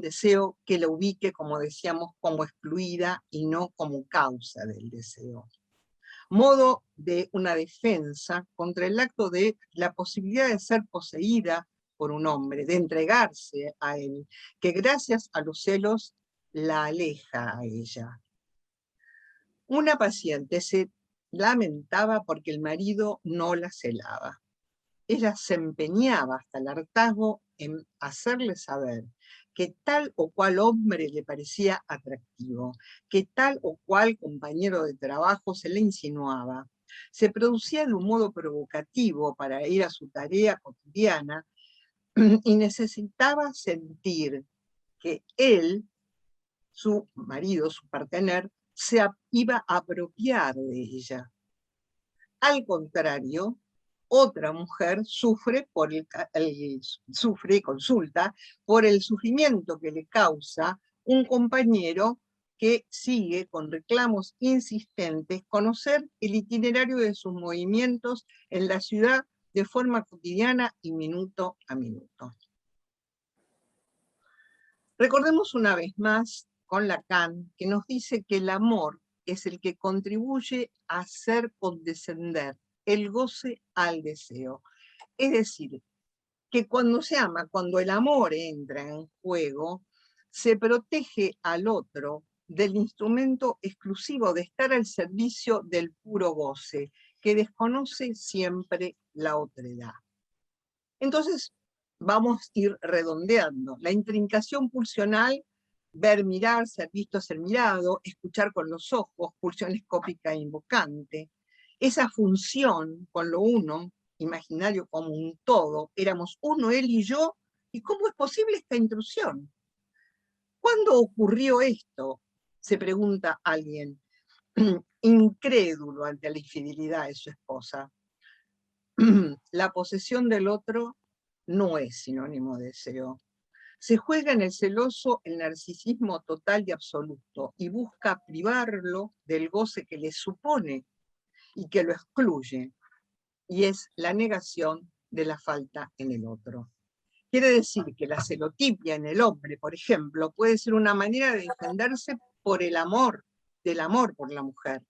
deseo que la ubique, como decíamos, como excluida y no como causa del deseo. Modo de una defensa contra el acto de la posibilidad de ser poseída por un hombre, de entregarse a él, que gracias a los celos la aleja a ella. Una paciente se lamentaba porque el marido no la celaba. Ella se empeñaba hasta el hartazgo en hacerle saber que tal o cual hombre le parecía atractivo, que tal o cual compañero de trabajo se le insinuaba. Se producía de un modo provocativo para ir a su tarea cotidiana y necesitaba sentir que él, su marido, su partener, se iba a apropiar de ella. Al contrario, otra mujer sufre y consulta por el sufrimiento que le causa un compañero que sigue con reclamos insistentes conocer el itinerario de sus movimientos en la ciudad de forma cotidiana y minuto a minuto. Recordemos una vez más con Lacan, que nos dice que el amor es el que contribuye a hacer condescender el goce al deseo. Es decir, que cuando se ama, cuando el amor entra en juego, se protege al otro del instrumento exclusivo de estar al servicio del puro goce, que desconoce siempre la otredad. Entonces, vamos a ir redondeando. La intrincación pulsional, ver, mirar, ser visto, ser mirado, escuchar con los ojos, pulsión escópica e invocante. Esa función con lo uno, imaginario como un todo, éramos uno, él y yo, ¿y cómo es posible esta intrusión? ¿Cuándo ocurrió esto? Se pregunta alguien, incrédulo ante la infidelidad de su esposa. La posesión del otro no es sinónimo de deseo. Se juega en el celoso el narcisismo total y absoluto y busca privarlo del goce que le supone y que lo excluye, y es la negación de la falta en el otro. Quiere decir que la celotipia en el hombre, por ejemplo, puede ser una manera de defenderse por el amor, del amor por la mujer.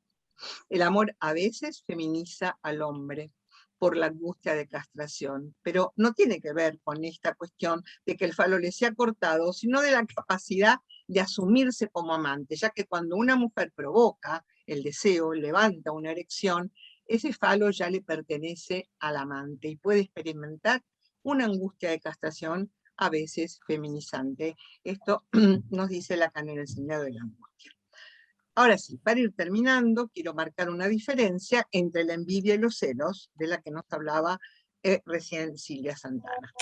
El amor a veces feminiza al hombre por la angustia de castración, pero no tiene que ver con esta cuestión de que el falo le sea cortado, sino de la capacidad de asumirse como amante, ya que cuando una mujer provoca el deseo, levanta una erección, ese falo ya le pertenece al amante y puede experimentar una angustia de castración a veces feminizante. Esto nos dice Lacan en el Señalado de la Angustia. Ahora sí, para ir terminando, quiero marcar una diferencia entre la envidia y los celos, de la que nos hablaba recién Silvia Santana.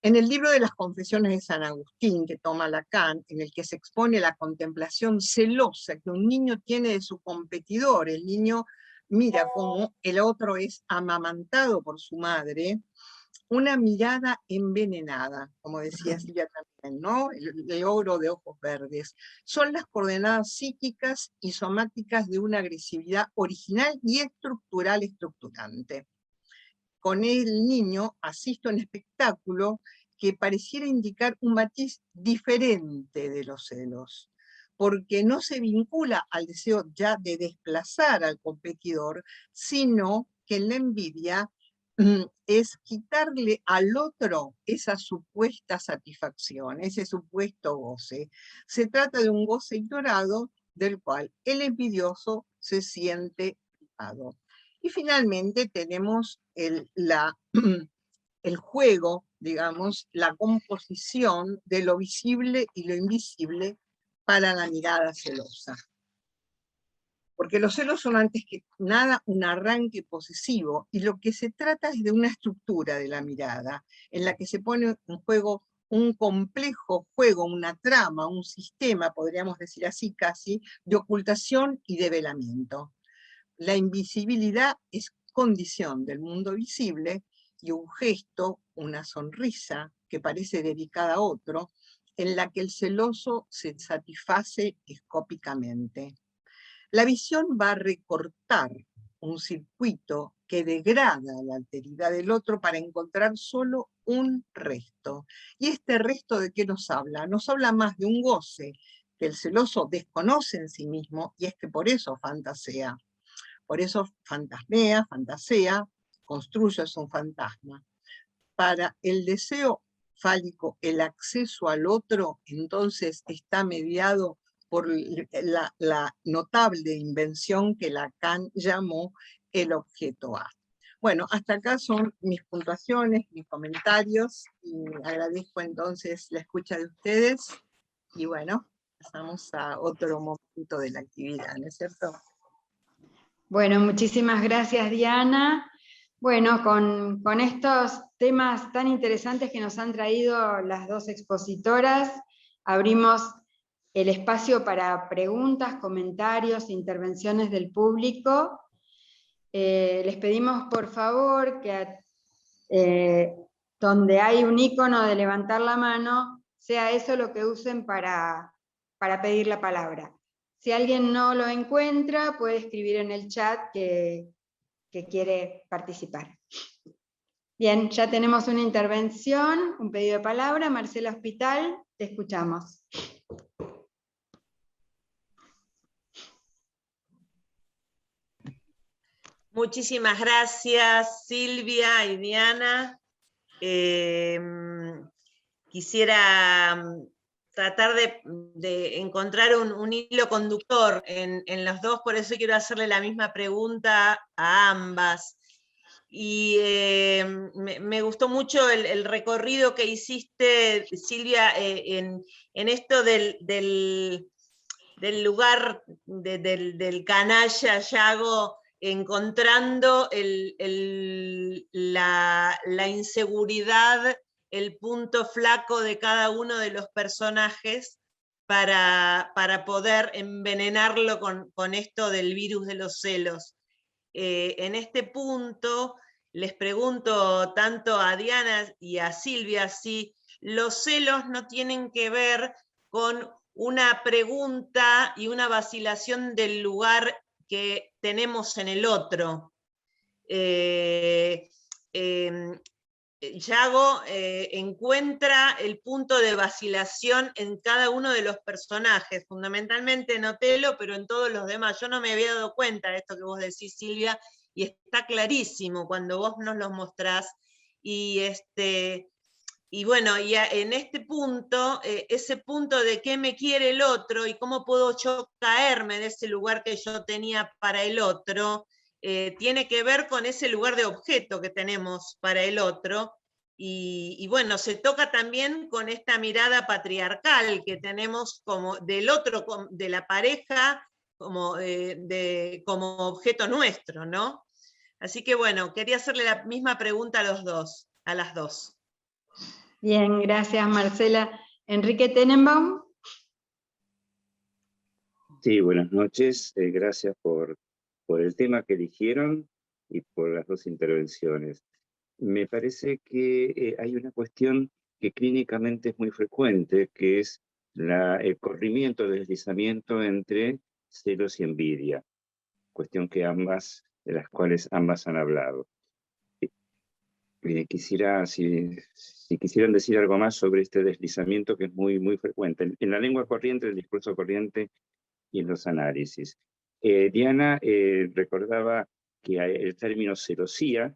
En el libro de las Confesiones de San Agustín, que toma Lacan, en el que se expone la contemplación celosa que un niño tiene de su competidor, el niño mira cómo el otro es amamantado por su madre, una mirada envenenada, como decía Silvia también, ¿no? El ogro de ojos verdes. Son las coordenadas psíquicas y somáticas de una agresividad original y estructural estructurante. Con el niño asisto a un espectáculo que pareciera indicar un matiz diferente de los celos, porque no se vincula al deseo ya de desplazar al competidor, sino que la envidia es quitarle al otro esa supuesta satisfacción, ese supuesto goce. Se trata de un goce ignorado del cual el envidioso se siente privado. Y finalmente tenemos el juego, digamos, la composición de lo visible y lo invisible para la mirada celosa. Porque los celos son antes que nada un arranque posesivo, y lo que se trata es de una estructura de la mirada, en la que se pone en juego un complejo juego, una trama, un sistema, podríamos decir así casi, de ocultación y develamiento. La invisibilidad es condición del mundo visible, y un gesto, una sonrisa que parece dedicada a otro, en la que el celoso se satisface escópicamente. La visión va a recortar un circuito que degrada la alteridad del otro para encontrar solo un resto. ¿Y este resto de qué nos habla? Nos habla más de un goce que el celoso desconoce en sí mismo, y es que por eso fantasea. Por eso fantasmea, fantasea, construye un fantasma. Para el deseo fálico, el acceso al otro, entonces, está mediado por la notable invención que Lacan llamó el objeto A. Bueno, hasta acá son mis puntuaciones, mis comentarios, y agradezco entonces la escucha de ustedes, y bueno, pasamos a otro momento de la actividad, ¿no es cierto? Bueno, muchísimas gracias, Diana. Bueno, con estos temas tan interesantes que nos han traído las dos expositoras, abrimos el espacio para preguntas, comentarios, intervenciones del público. Les pedimos por favor que donde hay un icono de levantar la mano, sea eso lo que usen para pedir la palabra. Si alguien no lo encuentra, puede escribir en el chat que quiere participar. Bien, ya tenemos una intervención, un pedido de palabra. Marcela Hospital, te escuchamos. Muchísimas gracias, Silvia y Diana. Quisiera tratar de encontrar un hilo conductor en los dos, por eso quiero hacerle la misma pregunta a ambas. Y me gustó mucho el recorrido que hiciste, Silvia, en esto del lugar del canalla Yago, encontrando la inseguridad, el punto flaco de cada uno de los personajes para poder envenenarlo con esto del virus de los celos. En este punto les pregunto tanto a Diana y a Silvia si los celos no tienen que ver con una pregunta y una vacilación del lugar que tenemos en el otro. Yago encuentra el punto de vacilación en cada uno de los personajes, fundamentalmente en Otelo, pero en todos los demás. Yo no me había dado cuenta de esto que vos decís, Silvia, y está clarísimo cuando vos nos lo mostrás. Y bueno, y en este punto, ese punto de qué me quiere el otro y cómo puedo yo caerme de ese lugar que yo tenía para el otro, tiene que ver con ese lugar de objeto que tenemos para el otro. Y bueno, se toca también con esta mirada patriarcal que tenemos como del otro, de la pareja, como objeto nuestro, ¿no? Así que bueno, quería hacerle la misma pregunta a las dos. Bien, gracias Marcela. Enrique Tenenbaum. Sí, buenas noches. Gracias por el tema que eligieron y por las dos intervenciones. me parece que hay una cuestión que clínicamente es muy frecuente, que es el corrimiento, el deslizamiento entre celos y envidia, cuestión que de las cuales ambas han hablado. Quisiera, si quisieran decir algo más sobre este deslizamiento que es muy, muy frecuente en la lengua corriente, el discurso corriente y en los análisis. Diana recordaba que el término celosía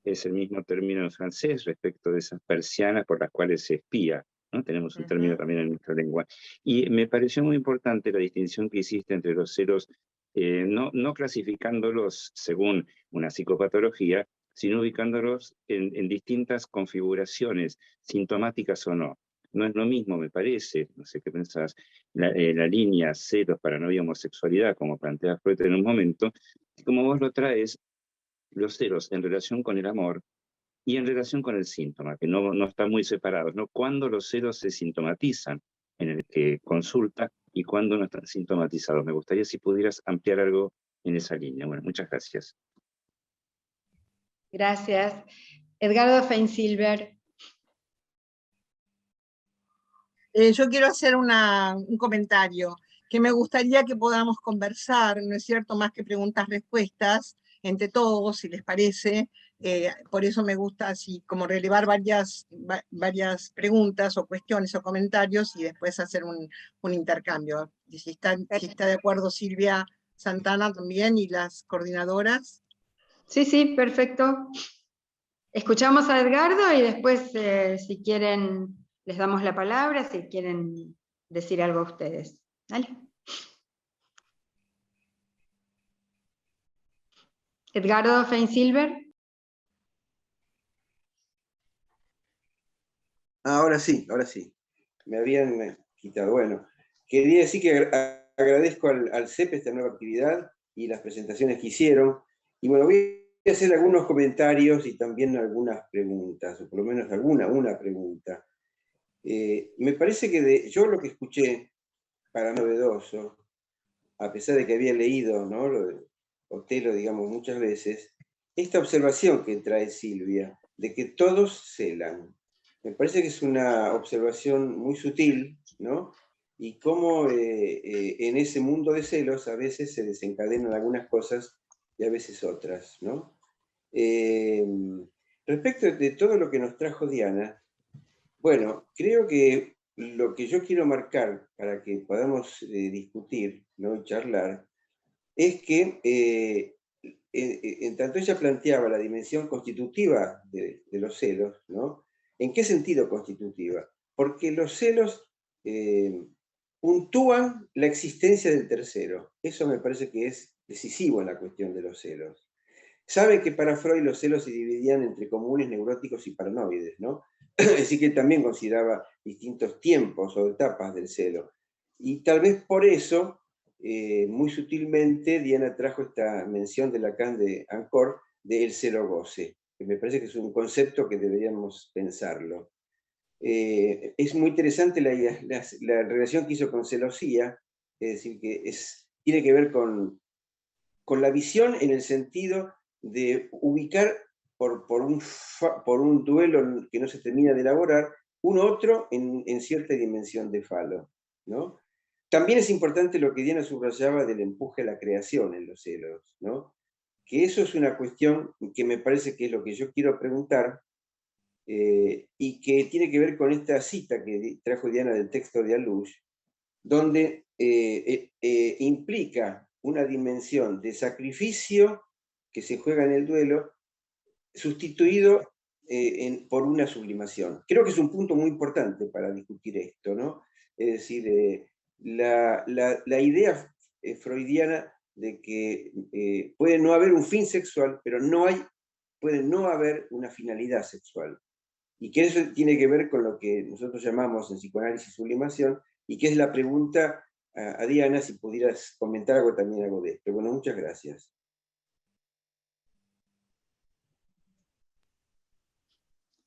es el mismo término en francés respecto de esas persianas por las cuales se espía, ¿no? Tenemos un término también en nuestra lengua. Y me pareció muy importante la distinción que hiciste entre los celos, no clasificándolos según una psicopatología, sino ubicándolos en distintas configuraciones, sintomáticas o no. No es lo mismo, me parece, no sé qué pensás, la línea celos, paranoia, homosexualidad, como plantea Freud en un momento, y como vos lo traes, los celos en relación con el amor y en relación con el síntoma, que no están muy separados, ¿no? Cuando los celos se sintomatizan en el que consulta y cuando no están sintomatizados. Me gustaría si pudieras ampliar algo en esa línea. Bueno, muchas gracias. Gracias. Edgardo Feinsilver. Yo quiero hacer un comentario que me gustaría que podamos conversar, ¿no es cierto?, más que preguntas-respuestas, entre todos, si les parece. Por eso me gusta así como relevar varias preguntas o cuestiones o comentarios y después hacer un intercambio. Y si está de acuerdo Silvia Santana también y las coordinadoras. Sí, perfecto. Escuchamos a Edgardo y después, si quieren, les damos la palabra, si quieren decir algo a ustedes. ¿Vale? Edgardo Feinsilver. Ahora sí. Me habían quitado. Bueno, quería decir que agradezco al CEP esta nueva actividad y las presentaciones que hicieron. Y bueno, voy a hacer algunos comentarios y también algunas preguntas, o por lo menos una pregunta. Me parece que yo lo que escuché, para novedoso, a pesar de que había leído, ¿no?, lo de Otelo, digamos, muchas veces, esta observación que trae Silvia, de que todos celan. Me parece que es una observación muy sutil, ¿no? Y cómo en ese mundo de celos a veces se desencadenan algunas cosas y a veces otras, ¿no? Respecto de todo lo que nos trajo Diana, bueno, creo que lo que yo quiero marcar para que podamos discutir, ¿no?, y charlar, es que en tanto ella planteaba la dimensión constitutiva de los celos, ¿no? ¿En qué sentido constitutiva? Porque los celos puntúan la existencia del tercero. Eso me parece que es decisivo en la cuestión de los celos. Sabe que para Freud los celos se dividían entre comunes, neuróticos y paranoides, ¿no? Así que también consideraba distintos tiempos o etapas del celo. Y tal vez por eso, muy sutilmente, Diana trajo esta mención de Lacan de Ancor del celo goce, que me parece que es un concepto que deberíamos pensarlo. Es muy interesante la relación que hizo con celosía, es decir, que tiene que ver con la visión en el sentido de ubicar por un duelo que no se termina de elaborar, un otro en cierta dimensión de falo, ¿no? También es importante lo que Diana subrayaba del empuje a la creación en los celos, ¿no? Que eso es una cuestión que me parece que es lo que yo quiero preguntar, y que tiene que ver con esta cita que trajo Diana del texto de Alush, donde implica una dimensión de sacrificio que se juega en el duelo, sustituido por una sublimación. Creo que es un punto muy importante para discutir esto, ¿no? Es decir, la idea freudiana de que puede no haber un fin sexual, pero puede no haber una finalidad sexual. Y que eso tiene que ver con lo que nosotros llamamos en psicoanálisis sublimación, y que es la pregunta a Diana, si pudieras comentar algo de esto. Bueno, muchas gracias.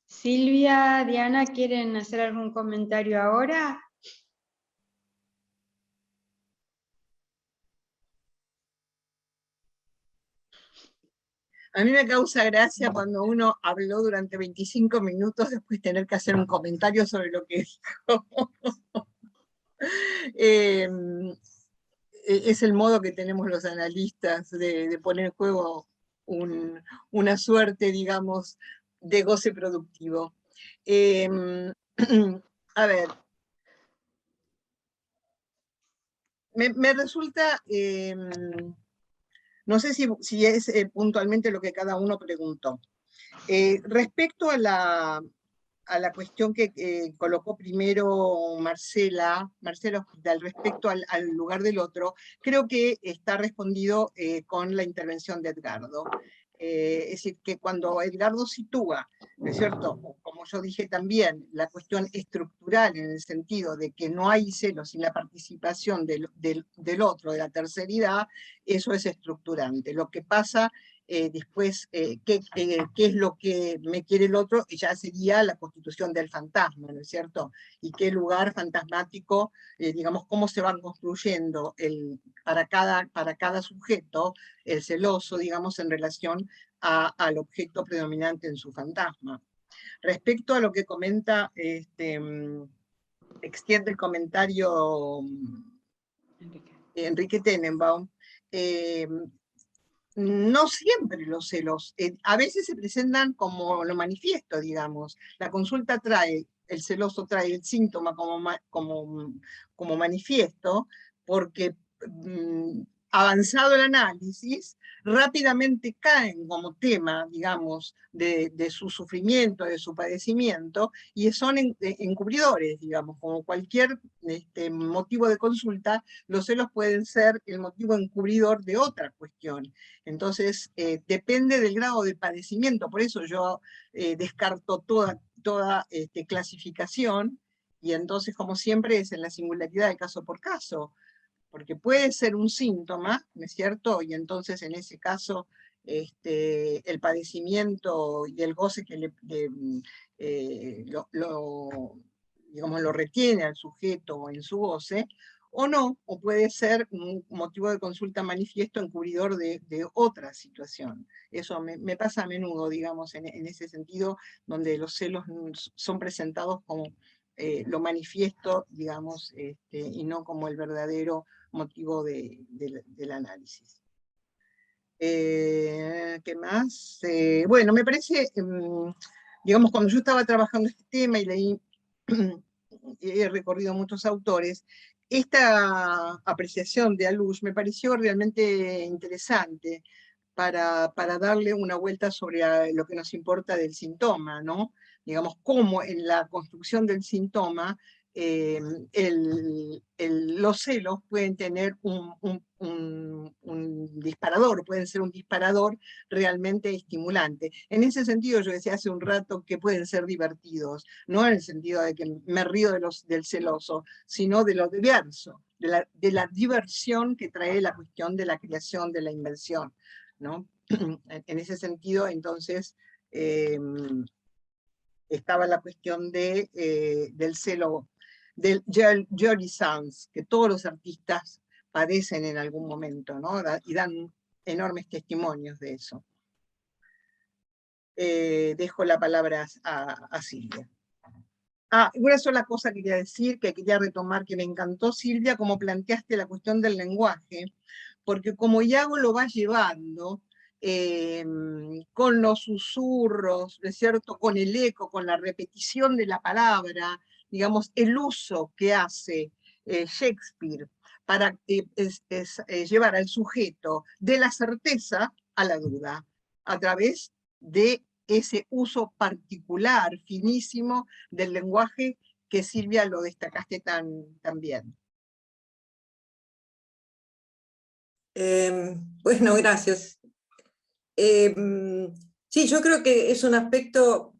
Silvia, Diana, ¿quieren hacer algún comentario ahora? A mí me causa gracia cuando uno habló durante 25 minutos después tener que hacer un comentario sobre lo que dijo. Es el modo que tenemos los analistas de poner en juego una suerte, digamos, de goce productivo. A ver, me resulta, no sé si es puntualmente lo que cada uno preguntó. Respecto a la cuestión que colocó primero Marcela Hospital, respecto al lugar del otro, creo que está respondido con la intervención de Edgardo. Es decir, que cuando Edgardo sitúa, ¿no es cierto?, como yo dije también, la cuestión estructural en el sentido de que no hay celos sin la participación del otro, de la terceridad, eso es estructurante. Lo que pasa después, qué es lo que me quiere el otro, ya sería la constitución del fantasma, ¿no es cierto? Y qué lugar fantasmático, digamos, cómo se van construyendo para cada sujeto, el celoso, digamos, en relación al objeto predominante en su fantasma. Respecto a lo que comenta, extiende el comentario Enrique Tenenbaum, no siempre los celos, a veces se presentan como lo manifiesto, digamos. La consulta trae, el celoso trae el síntoma como manifiesto, porque avanzado el análisis, rápidamente caen como tema, digamos, de su sufrimiento, de su padecimiento, y son encubridores, digamos, como cualquier motivo de consulta, los celos pueden ser el motivo encubridor de otra cuestión. Entonces, depende del grado de padecimiento, por eso yo descarto toda clasificación, y entonces, como siempre, es en la singularidad de caso por caso, porque puede ser un síntoma, ¿no es cierto? Y entonces, en ese caso, el padecimiento y el goce que digamos, lo retiene al sujeto en su goce, o no, o puede ser un motivo de consulta manifiesto encubridor de otra situación. Eso me pasa a menudo, digamos, en ese sentido, donde los celos son presentados como lo manifiesto, digamos, y no como el verdadero motivo del análisis. ¿Qué más? Bueno, me parece, digamos, cuando yo estaba trabajando este tema y leí, he recorrido muchos autores, esta apreciación de Alush me pareció realmente interesante para darle una vuelta sobre lo que nos importa del síntoma, ¿no? Digamos, cómo en la construcción del síntoma los celos pueden tener un disparador, pueden ser un disparador realmente estimulante. En ese sentido, yo decía hace un rato que pueden ser divertidos, no en el sentido de que me río del celoso, sino de lo diverso, de la diversión que trae la cuestión de la creación, de la invención, ¿no? En ese sentido, entonces, estaba la cuestión del celo, del Jerry Sands, que todos los artistas padecen en algún momento, ¿no? Y dan enormes testimonios de eso. Dejo la palabra a Silvia. Una sola cosa quería decir, que quería retomar, que me encantó, Silvia, como planteaste la cuestión del lenguaje, porque como Iago lo va llevando, con los susurros, ¿no es cierto?, con el eco, con la repetición de la palabra, digamos, el uso que hace Shakespeare para llevar al sujeto de la certeza a la duda, a través de ese uso particular, finísimo, del lenguaje que Silvia lo destacaste tan bien. Bueno, gracias. Sí, yo creo que es un aspecto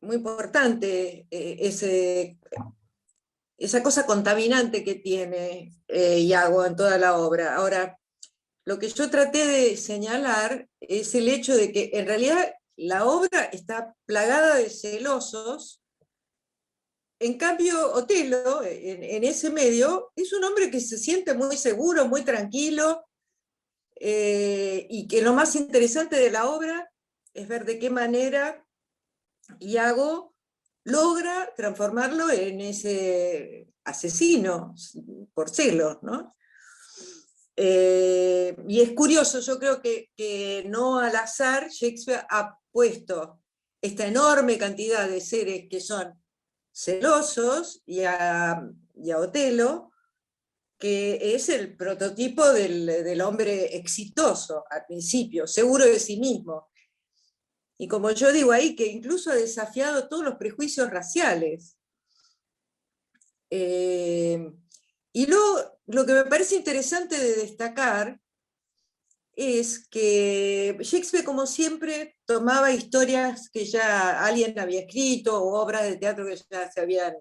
muy importante, esa cosa contaminante que tiene Iago en toda la obra. Ahora, lo que yo traté de señalar es el hecho de que en realidad la obra está plagada de celosos. En cambio, Otelo, en ese medio, es un hombre que se siente muy seguro, muy tranquilo, y que lo más interesante de la obra es ver de qué manera Iago logra transformarlo en ese asesino por celos, ¿no? Y es curioso, yo creo que no al azar Shakespeare ha puesto esta enorme cantidad de seres que son celosos y a Otelo, que es el prototipo del hombre exitoso al principio, seguro de sí mismo. Y como yo digo ahí, que incluso ha desafiado todos los prejuicios raciales. Y lo que me parece interesante de destacar es que Shakespeare, como siempre, tomaba historias que ya alguien había escrito o obras de teatro que ya se habían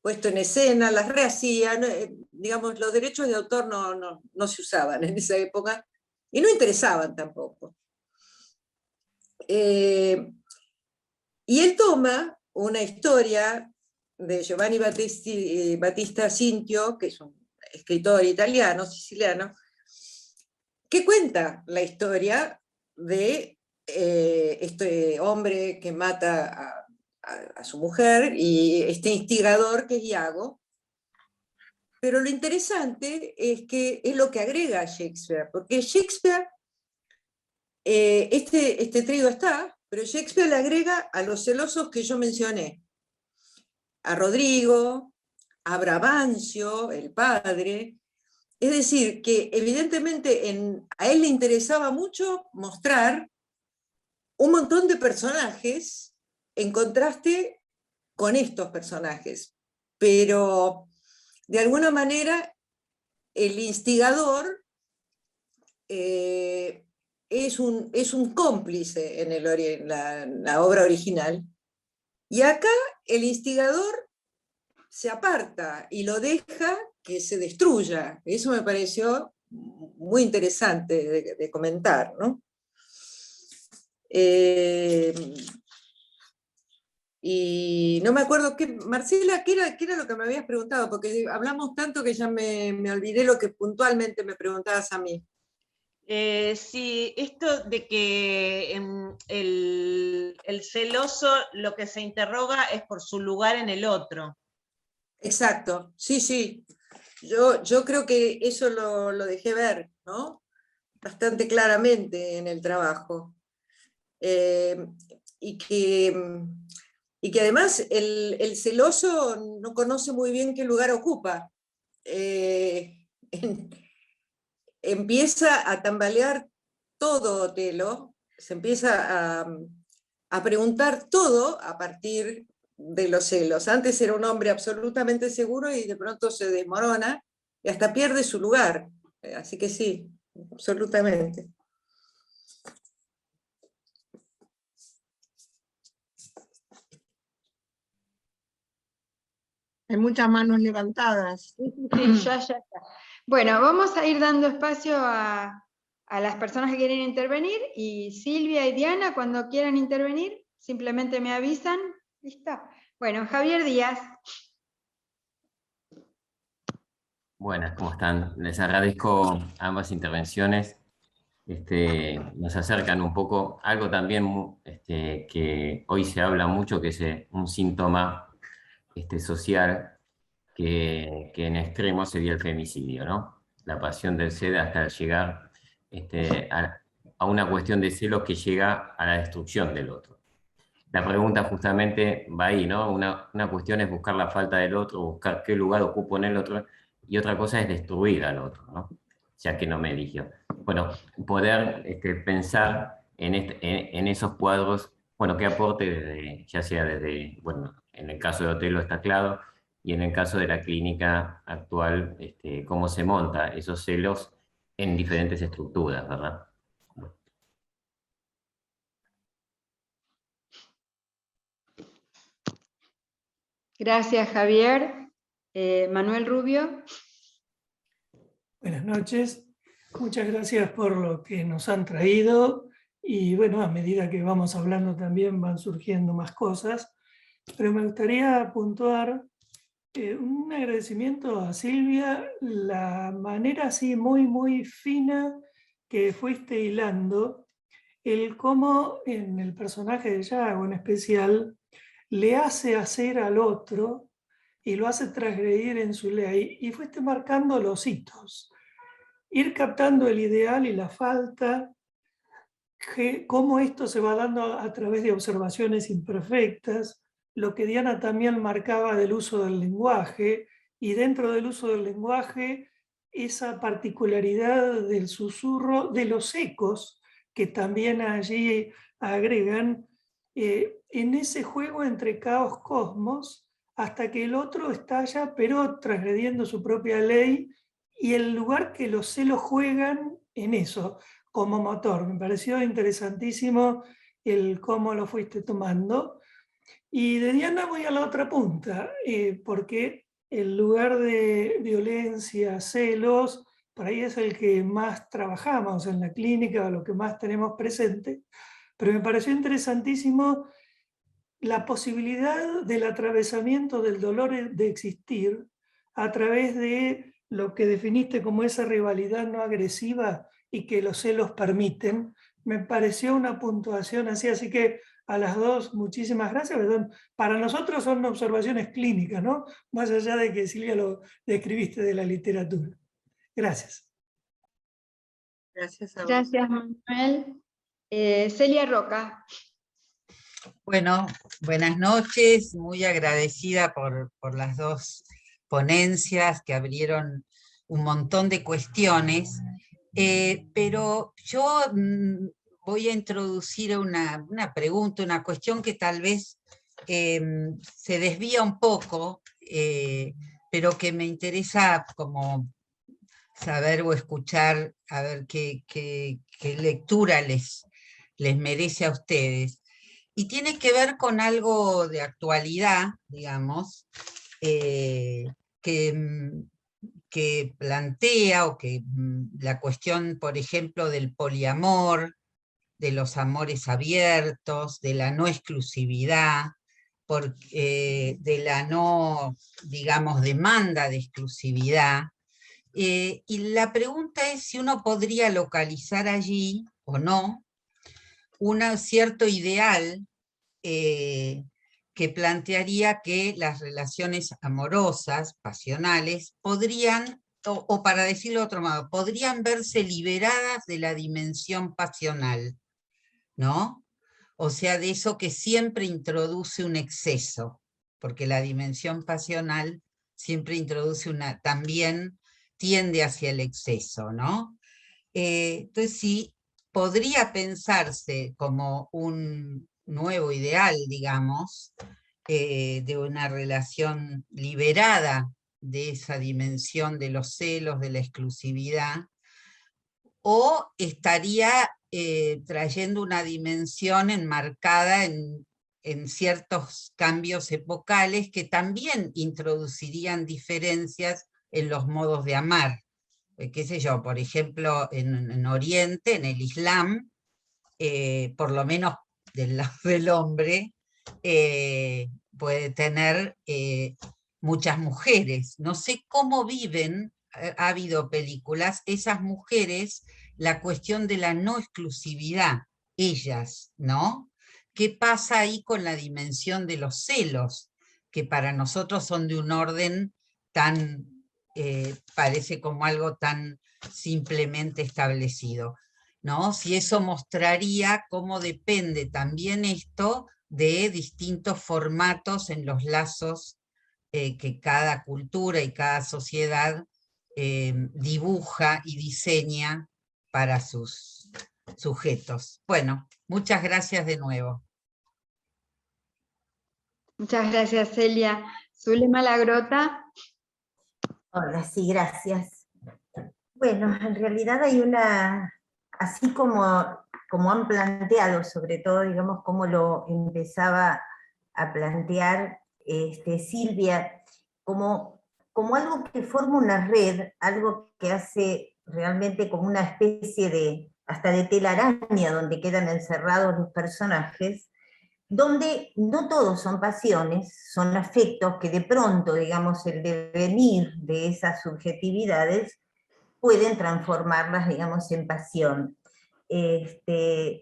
puesto en escena, las rehacía, digamos, los derechos de autor no se usaban en esa época y no interesaban tampoco. Y él toma una historia de Giovanni Battista Cintio, que es un escritor italiano, siciliano, que cuenta la historia de este hombre que mata a su mujer y este instigador que es Iago. Pero lo interesante es que es lo que agrega Shakespeare, porque Shakespeare, este trío está, pero Shakespeare le agrega a los celosos que yo mencioné, a Rodrigo, a Brabantio, el padre. Es decir, que evidentemente a él le interesaba mucho mostrar un montón de personajes en contraste con estos personajes. Pero de alguna manera el instigador es un cómplice en la obra original. Y acá el instigador se aparta y lo deja que se destruya. Eso me pareció muy interesante de comentar, ¿no? Y no me acuerdo Marcela, ¿qué era lo que me habías preguntado? Porque hablamos tanto que ya me olvidé lo que puntualmente me preguntabas a mí. Sí, esto de que el celoso lo que se interroga es por su lugar en el otro. Exacto, sí. Yo creo que eso lo dejé ver, ¿no? Bastante claramente en el trabajo. Y que además el celoso no conoce muy bien qué lugar ocupa. Empieza a tambalear todo Otelo, se empieza a preguntar todo a partir de los celos. Antes era un hombre absolutamente seguro y de pronto se desmorona y hasta pierde su lugar. Así que sí, absolutamente. Hay muchas manos levantadas. Sí, ya. Bueno, vamos a ir dando espacio a las personas que quieren intervenir, y Silvia y Diana, cuando quieran intervenir, simplemente me avisan. Listo. Bueno, Javier Díaz. Buenas, ¿cómo están? Les agradezco ambas intervenciones. Nos acercan un poco algo también que hoy se habla mucho, que es un síntoma social que en extremo sería el femicidio, ¿no? La pasión del sed hasta llegar a una cuestión de celos que llega a la destrucción del otro. La pregunta justamente va ahí, ¿no? Una cuestión es buscar la falta del otro, buscar qué lugar ocupo en el otro, y otra cosa es destruir al otro, ¿no? Ya que no me eligió. Bueno, poder pensar en esos cuadros, bueno, qué aporte, ya sea bueno, en el caso de Otelo está claro, y en el caso de la clínica actual, cómo se monta esos celos en diferentes estructuras, ¿verdad? Gracias, Javier. Manuel Rubio. Buenas noches. Muchas gracias por lo que nos han traído. Y bueno, a medida que vamos hablando también van surgiendo más cosas. Pero me gustaría puntuar un agradecimiento a Silvia, la manera así muy, muy fina que fuiste hilando, el cómo en el personaje de Yago en especial le hace hacer al otro y lo hace transgredir en su ley, y fuiste marcando los hitos, ir captando el ideal y la falta, cómo esto se va dando a través de observaciones imperfectas, lo que Diana también marcaba del uso del lenguaje, y dentro del uso del lenguaje, esa particularidad del susurro, de los ecos, que también allí agregan, en ese juego entre caos-cosmos, hasta que el otro estalla, pero transgrediendo su propia ley, y el lugar que los celos juegan en eso, como motor. Me pareció interesantísimo el cómo lo fuiste tomando. Y de Diana voy a la otra punta, porque el lugar de violencia, celos, por ahí es el que más trabajamos en la clínica, lo que más tenemos presente, pero me pareció interesantísimo la posibilidad del atravesamiento del dolor de existir a través de lo que definiste como esa rivalidad no agresiva y que los celos permiten. Me pareció una puntuación así, así que a las dos, muchísimas gracias. Para nosotros son observaciones clínicas, ¿no? Más allá de que Silvia lo describiste de la literatura. Gracias. Gracias a vos. Gracias, Manuel. Celia Roca. Bueno, buenas noches, muy agradecida por las dos ponencias que abrieron un montón de cuestiones, pero yo voy a introducir una pregunta, una cuestión que tal vez se desvía un poco, pero que me interesa como saber o escuchar, a ver qué lectura les merece a ustedes. Y tiene que ver con algo de actualidad, digamos, que plantea, o que la cuestión, por ejemplo, del poliamor, de los amores abiertos, de la no exclusividad, de la no, digamos, demanda de exclusividad. Y la pregunta es si uno podría localizar allí, o no, un cierto ideal que plantearía que las relaciones amorosas, pasionales, podrían, o para decirlo de otro modo, podrían verse liberadas de la dimensión pasional, ¿no? O sea, de eso que siempre introduce un exceso, porque la dimensión pasional siempre introduce también tiende hacia el exceso, ¿no? Entonces sí, podría pensarse como un nuevo ideal, digamos, de una relación liberada de esa dimensión de los celos, de la exclusividad, o estaría trayendo una dimensión enmarcada en ciertos cambios epocales que también introducirían diferencias en los modos de amar. Qué sé yo, por ejemplo, en Oriente, en el Islam, por lo menos del lado del hombre, puede tener muchas mujeres. No sé cómo viven, ha habido películas, esas mujeres, la cuestión de la no exclusividad, ellas, ¿no? ¿Qué pasa ahí con la dimensión de los celos, que para nosotros son de un orden tan, parece como algo tan simplemente establecido, ¿no? Si eso mostraría cómo depende también esto de distintos formatos en los lazos que cada cultura y cada sociedad dibuja y diseña para sus sujetos. Bueno, muchas gracias de nuevo. Muchas gracias, Celia. Zulema Lagrota. Hola, sí, gracias. Bueno, en realidad hay así como han planteado, sobre todo, digamos, como lo empezaba a plantear Silvia, como algo que forma una red, algo que hace realmente como una especie hasta de telaraña, donde quedan encerrados los personajes, donde no todos son pasiones, son afectos que de pronto, digamos, el devenir de esas subjetividades pueden transformarlas, digamos, en pasión.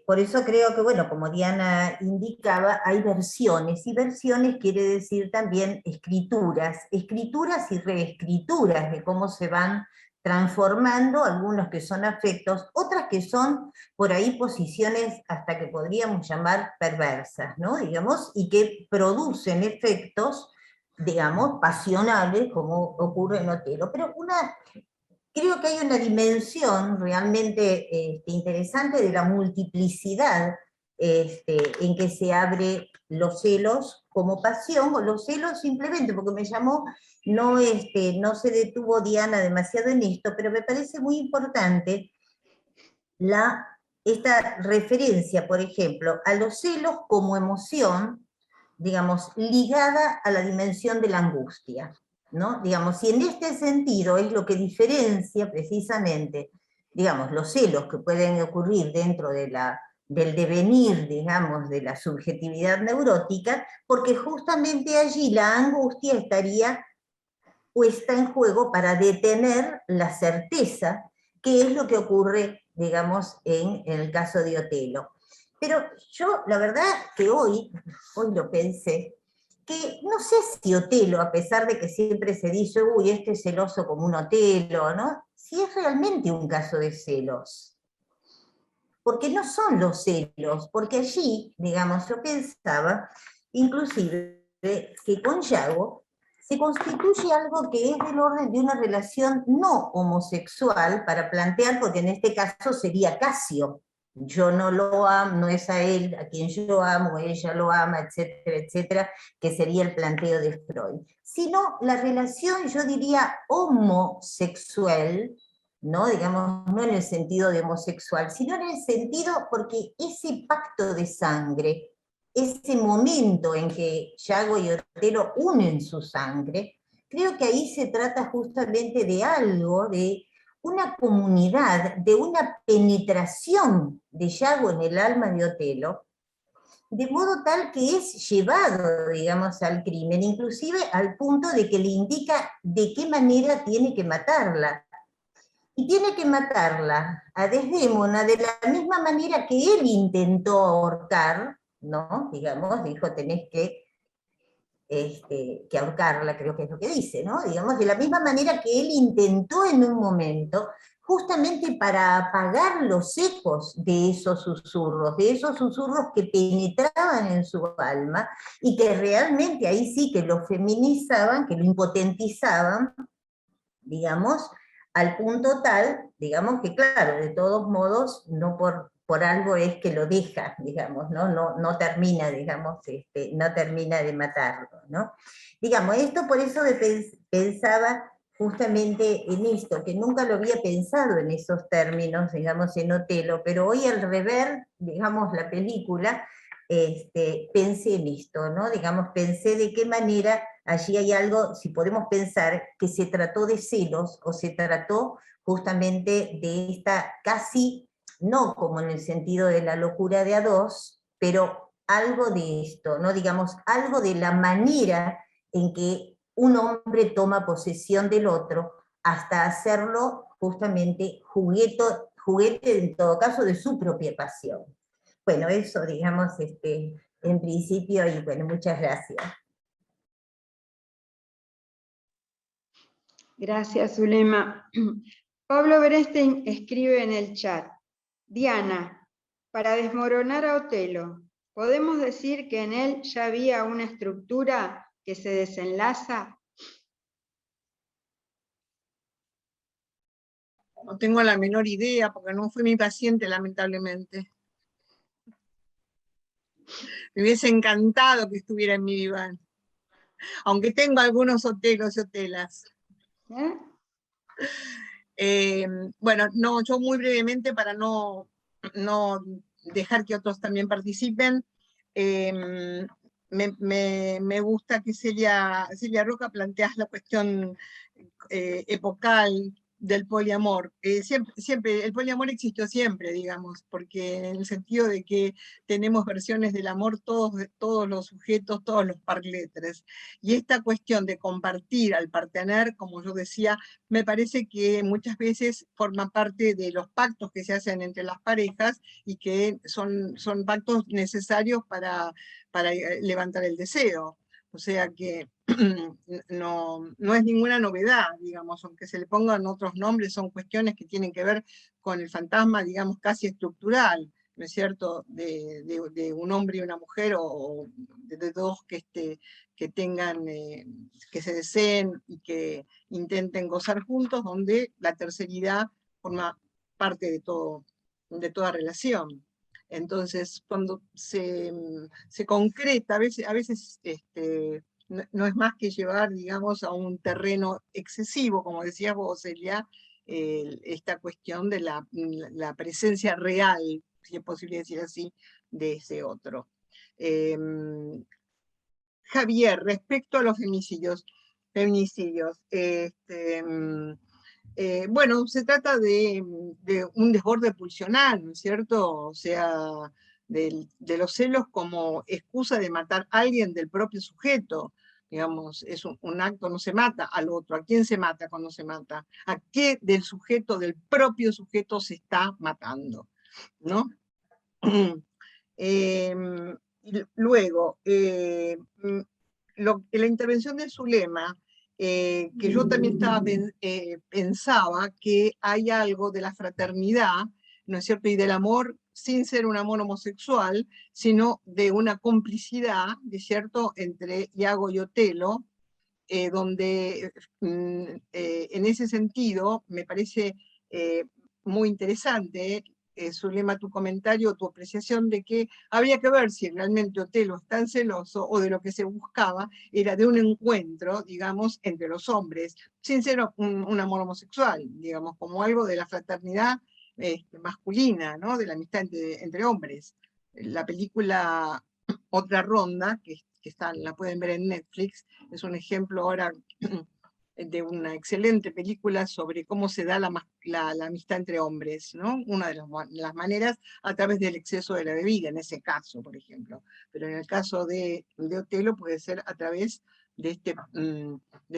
Por eso creo que, bueno, como Diana indicaba, hay versiones, y versiones quiere decir también escrituras y reescrituras de cómo se van transformando, algunos que son afectos, otras que son por ahí posiciones hasta que podríamos llamar perversas, ¿no? Digamos, y que producen efectos, digamos, pasionales, como ocurre en Otelo. Pero creo que hay una dimensión realmente interesante de la multiplicidad en que se abre los celos como pasión, o los celos simplemente, porque me llamó, no se detuvo Diana demasiado en esto, pero me parece muy importante esta referencia, por ejemplo, a los celos como emoción, digamos, ligada a la dimensión de la angustia, ¿no? Digamos, y en este sentido es lo que diferencia precisamente, digamos, los celos que pueden ocurrir dentro del devenir, digamos, de la subjetividad neurótica, porque justamente allí la angustia estaría puesta en juego para detener la certeza, que es lo que ocurre, digamos, en el caso de Otelo. Pero yo, la verdad que hoy lo pensé, que no sé si Otelo, a pesar de que siempre se dice, uy, este es celoso como un Otelo, ¿no? Si es realmente un caso de celos. Porque no son los celos, porque allí, digamos, yo pensaba, inclusive, que con Yago se constituye algo que es del orden de una relación no homosexual, para plantear, porque en este caso sería Casio. Yo no lo amo, no es a él a quien yo amo, ella lo ama, etcétera, etcétera, que sería el planteo de Freud. Sino la relación, yo diría, homosexual, ¿no? Digamos, no en el sentido de homosexual, sino en el sentido porque ese pacto de sangre, ese momento en que Yago y Otelo unen su sangre, creo que ahí se trata justamente de algo, de una comunidad, de una penetración de Yago en el alma de Otelo, de modo tal que es llevado, digamos, al crimen, inclusive al punto de que le indica de qué manera tiene que matarla. Y tiene que matarla a Desdémona de la misma manera que él intentó ahorcar, ¿no? Digamos, dijo, tenés que ahorcarla, creo que es lo que dice, ¿no? Digamos, de la misma manera que él intentó en un momento, justamente para apagar los ecos de esos susurros que penetraban en su alma, y que realmente ahí sí que lo feminizaban, que lo impotentizaban, digamos, al punto tal, digamos, que claro, de todos modos, no por algo es que lo deja, digamos, no termina, digamos, no termina de matarlo, ¿no? Digamos, esto por eso pensaba justamente en esto, que nunca lo había pensado en esos términos, digamos, en Otelo, pero hoy al rever, digamos, la película, pensé en esto, ¿no? Digamos, pensé de qué manera allí hay algo, si podemos pensar, que se trató de celos, o se trató justamente de esta casi, no como en el sentido de la locura de a dos, pero algo de esto, ¿no? Digamos, algo de la manera en que un hombre toma posesión del otro, hasta hacerlo justamente juguete en todo caso de su propia pasión. Bueno, eso, digamos, en principio, y bueno, muchas gracias. Gracias, Zulema. Pablo Bernstein escribe en el chat: Diana, para desmoronar a Otelo, ¿podemos decir que en él ya había una estructura que se desenlaza? No tengo la menor idea, porque no fue mi paciente, lamentablemente. Me hubiese encantado que estuviera en mi diván, aunque tengo algunos Otelos y Otelas. Bueno, no, yo muy brevemente, para no dejar que otros también participen, me gusta que Celia Roca plantea la cuestión epocal del poliamor. Siempre, el poliamor existió siempre, digamos, porque en el sentido de que tenemos versiones del amor todos los sujetos, todos los parletres. Y esta cuestión de compartir al partener, como yo decía, me parece que muchas veces forma parte de los pactos que se hacen entre las parejas y que son pactos necesarios para levantar el deseo. O sea que no es ninguna novedad, digamos, aunque se le pongan otros nombres, son cuestiones que tienen que ver con el fantasma, digamos, casi estructural, ¿no es cierto?, de un hombre y una mujer, o de dos que tengan, que se deseen y que intenten gozar juntos, donde la terceridad forma parte de toda relación. Entonces, cuando se concreta, a veces no es más que llevar, digamos, a un terreno excesivo, como decías vos, Celia, esta cuestión de la presencia real, si es posible decir así, de ese otro. Javier, respecto a los feminicidios, bueno, se trata de un desborde pulsional, ¿no es cierto? O sea, de los celos como excusa de matar a alguien del propio sujeto. Digamos, es un acto, no se mata al otro. ¿A quién se mata cuando se mata? ¿A qué del propio sujeto se está matando? ¿No? Luego, la intervención de Zulema, que yo también pensaba que hay algo de la fraternidad, ¿no es cierto?, y del amor, sin ser un amor homosexual, sino de una complicidad, ¿no es cierto?, entre Iago y Otelo, donde en ese sentido me parece muy interesante, Zulema, tu comentario, tu apreciación de que habría que ver si realmente Otelo es tan celoso o de lo que se buscaba era de un encuentro, digamos, entre los hombres, sin ser un amor homosexual, digamos, como algo de la fraternidad masculina, ¿no? De la amistad entre hombres. La película Otra Ronda, que la pueden ver en Netflix, es un ejemplo ahora de una excelente película sobre cómo se da la amistad entre hombres, ¿no? Una de las maneras a través del exceso de la bebida, en ese caso, por ejemplo. Pero en el caso de Otelo puede ser a través de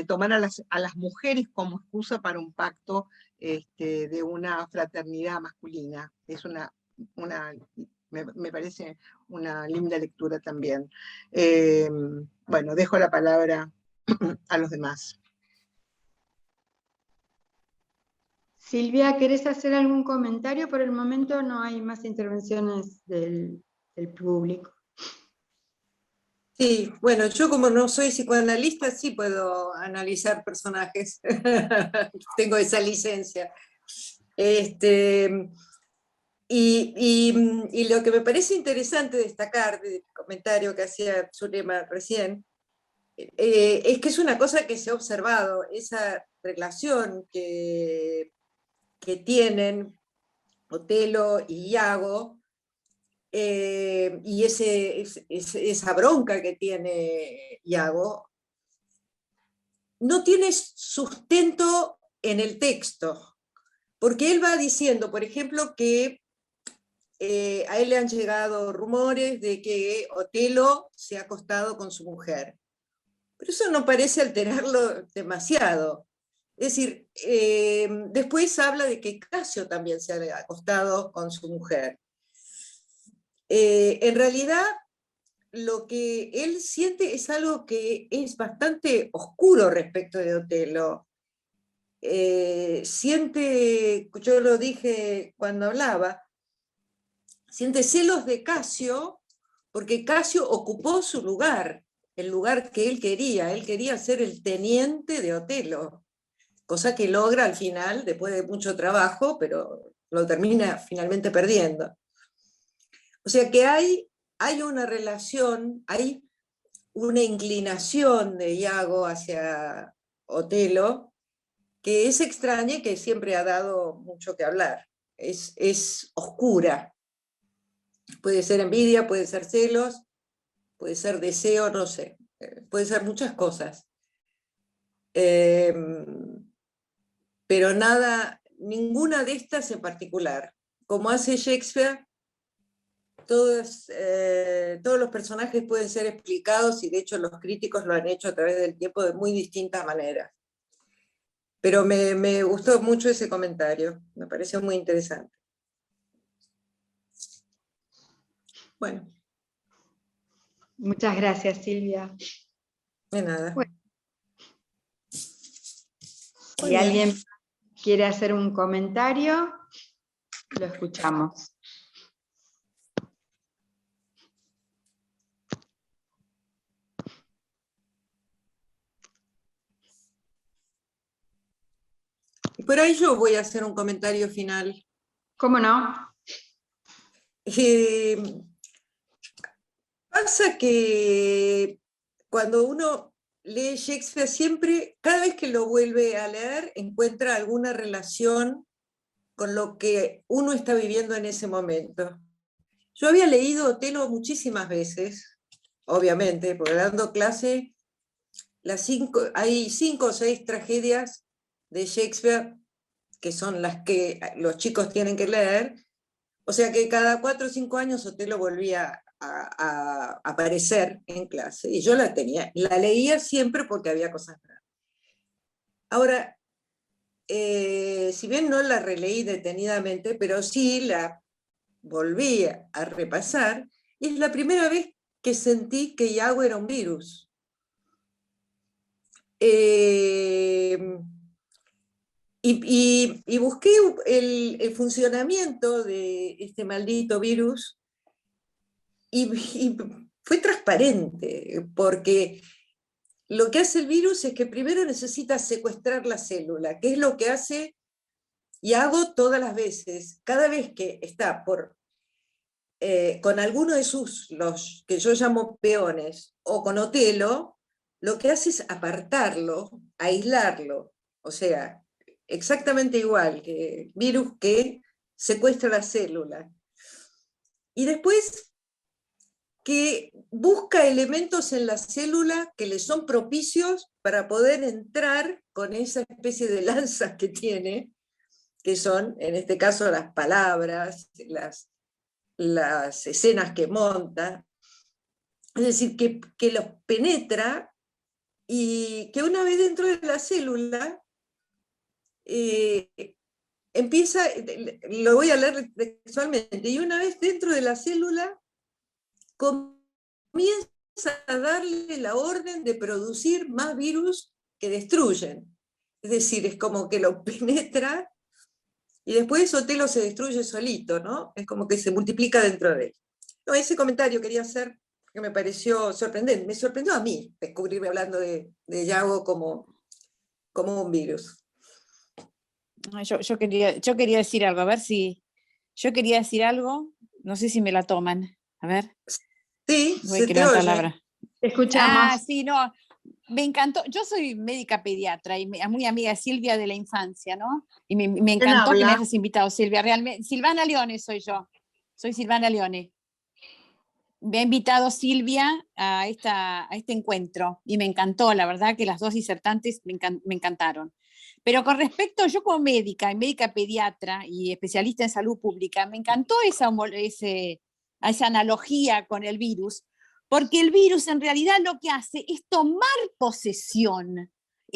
tomar a las mujeres como excusa para un pacto de una fraternidad masculina. Es me parece una linda lectura también. Bueno, dejo la palabra a los demás. Silvia, ¿querés hacer algún comentario? Por el momento no hay más intervenciones del público. Sí, bueno, yo como no soy psicoanalista, sí puedo analizar personajes. Tengo esa licencia. Y lo que me parece interesante destacar del comentario que hacía Zulema recién, es que es una cosa que se ha observado, esa relación que tienen Otelo y Iago, y esa bronca que tiene Iago, no tiene sustento en el texto, porque él va diciendo, por ejemplo, que a él le han llegado rumores de que Otelo se ha acostado con su mujer. Pero eso no parece alterarlo demasiado. Es decir, después habla de que Casio también se ha acostado con su mujer. En realidad, lo que él siente es algo que es bastante oscuro respecto de Otelo. Siente, yo lo dije cuando hablaba, siente celos de Casio porque Casio ocupó su lugar, el lugar que él quería ser el teniente de Otelo, cosa que logra al final, después de mucho trabajo, pero lo termina finalmente perdiendo. O sea que hay una relación, hay una inclinación de Iago hacia Otelo que es extraña y que siempre ha dado mucho que hablar. Es oscura. Puede ser envidia, puede ser celos, puede ser deseo, no sé. Puede ser muchas cosas. Pero pero ninguna de estas en particular. Como hace Shakespeare, todos los personajes pueden ser explicados, y de hecho los críticos lo han hecho a través del tiempo de muy distintas maneras. Pero me gustó mucho ese comentario, me pareció muy interesante. Bueno. Muchas gracias, Silvia. De nada. Bueno. Si alguien quiere hacer un comentario, lo escuchamos. Y por ahí yo voy a hacer un comentario final. ¿Cómo no? Pasa que cuando uno lee Shakespeare siempre, cada vez que lo vuelve a leer, encuentra alguna relación con lo que uno está viviendo en ese momento. Yo había leído Otelo muchísimas veces, obviamente, porque dando clase, hay 5 o 6 tragedias de Shakespeare que son las que los chicos tienen que leer, o sea que cada 4 o 5 años Otelo volvía a aparecer en clase, y yo la leía siempre porque había cosas raras. Ahora, si bien no la releí detenidamente, pero sí la volví a repasar, y es la primera vez que sentí que Iago era un virus. Y busqué el funcionamiento de este maldito virus, y fue transparente, porque lo que hace el virus es que primero necesita secuestrar la célula, que es lo que hace Iago todas las veces. Cada vez que está con alguno de los que yo llamo peones, o con Otelo, lo que hace es apartarlo, aislarlo. O sea, exactamente igual que virus que secuestra la célula. Y después que busca elementos en la célula que le son propicios para poder entrar con esa especie de lanzas que tiene, que son, en este caso, las palabras, las escenas que monta. Es decir, que los penetra, y que una vez dentro de la célula, empieza, lo voy a leer textualmente, y una vez dentro de la célula, comienza a darle la orden de producir más virus que destruyen. Es decir, es como que lo penetra, y después Otelo se destruye solito, ¿no? Es como que se multiplica dentro de él. No, ese comentario quería hacer, que me pareció sorprendente. Me sorprendió a mí descubrirme hablando de Iago como un virus. Yo quería decir algo, a ver si... Yo quería decir algo, no sé si me la toman. A ver. Sí, se te oye. Escuchamos. Ah, sí, no. Me encantó. Yo soy médica pediatra y muy amiga de Silvia de la infancia, ¿no? Y me encantó que me hayas invitado, Silvia. Realmente, Silvana Leone soy yo. Soy Silvana Leone. Me ha invitado Silvia a este encuentro y me encantó, la verdad que las dos disertantes me encantaron. Pero con respecto, yo como médica pediatra y especialista en salud pública, me encantó esa analogía con el virus, porque el virus en realidad lo que hace es tomar posesión,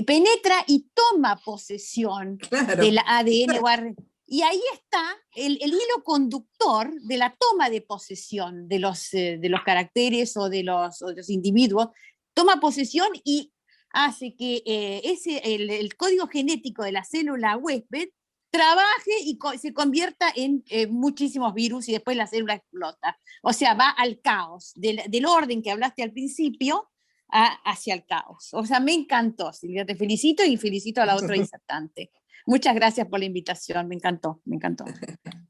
penetra y toma posesión del ADN o ARN. Y ahí está el hilo conductor de la toma de posesión de los caracteres o de los individuos. Toma posesión y hace que el código genético de la célula huésped trabaje y se convierta en muchísimos virus, y después la célula explota. O sea, va al caos, del orden que hablaste al principio hacia el caos. O sea, me encantó, Silvia, te felicito y felicito a la otra disertante. Muchas gracias por la invitación, me encantó, me encantó.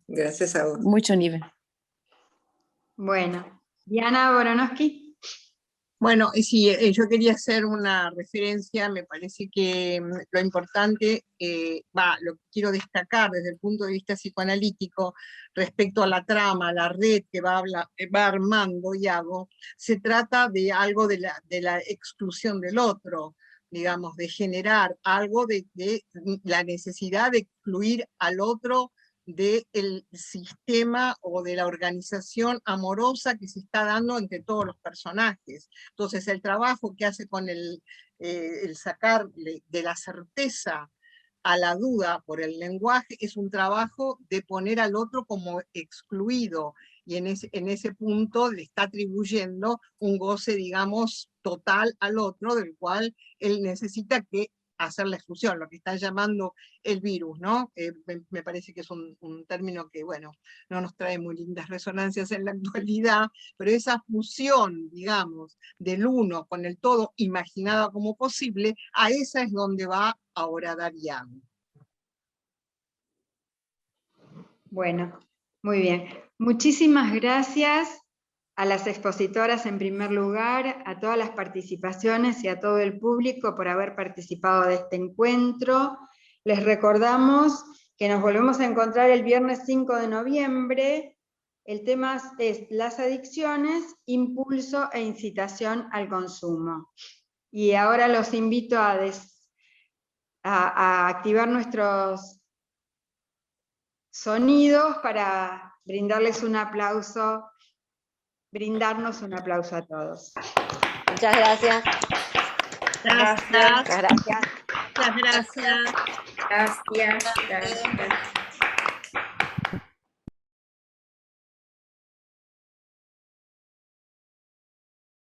Gracias a vos. Mucho nivel. Bueno, Diana Boronowski. Bueno, sí, yo quería hacer una referencia, me parece que lo importante, lo que quiero destacar desde el punto de vista psicoanalítico respecto a la trama, la red que va armando Iago, se trata de algo de la exclusión del otro, digamos, de generar algo de la necesidad de excluir al otro del sistema o de la organización amorosa que se está dando entre todos los personajes. Entonces el trabajo que hace con el sacar de la certeza a la duda por el lenguaje es un trabajo de poner al otro como excluido, y en ese punto le está atribuyendo un goce, digamos, total al otro, del cual él necesita que hacer la exclusión, lo que están llamando el virus, ¿no? Me parece que es un término que, bueno, no nos trae muy lindas resonancias en la actualidad, pero esa fusión, digamos, del uno con el todo imaginada como posible, a esa es donde va ahora Darían. Bueno, muy bien. Muchísimas gracias a las expositoras en primer lugar, a todas las participaciones y a todo el público por haber participado de este encuentro. Les recordamos que nos volvemos a encontrar el viernes 5 de noviembre. El tema es las adicciones, impulso e incitación al consumo. Y ahora los invito a activar nuestros sonidos para brindarnos un aplauso a todos. Muchas gracias. Gracias. Gracias. Muchas gracias. Gracias.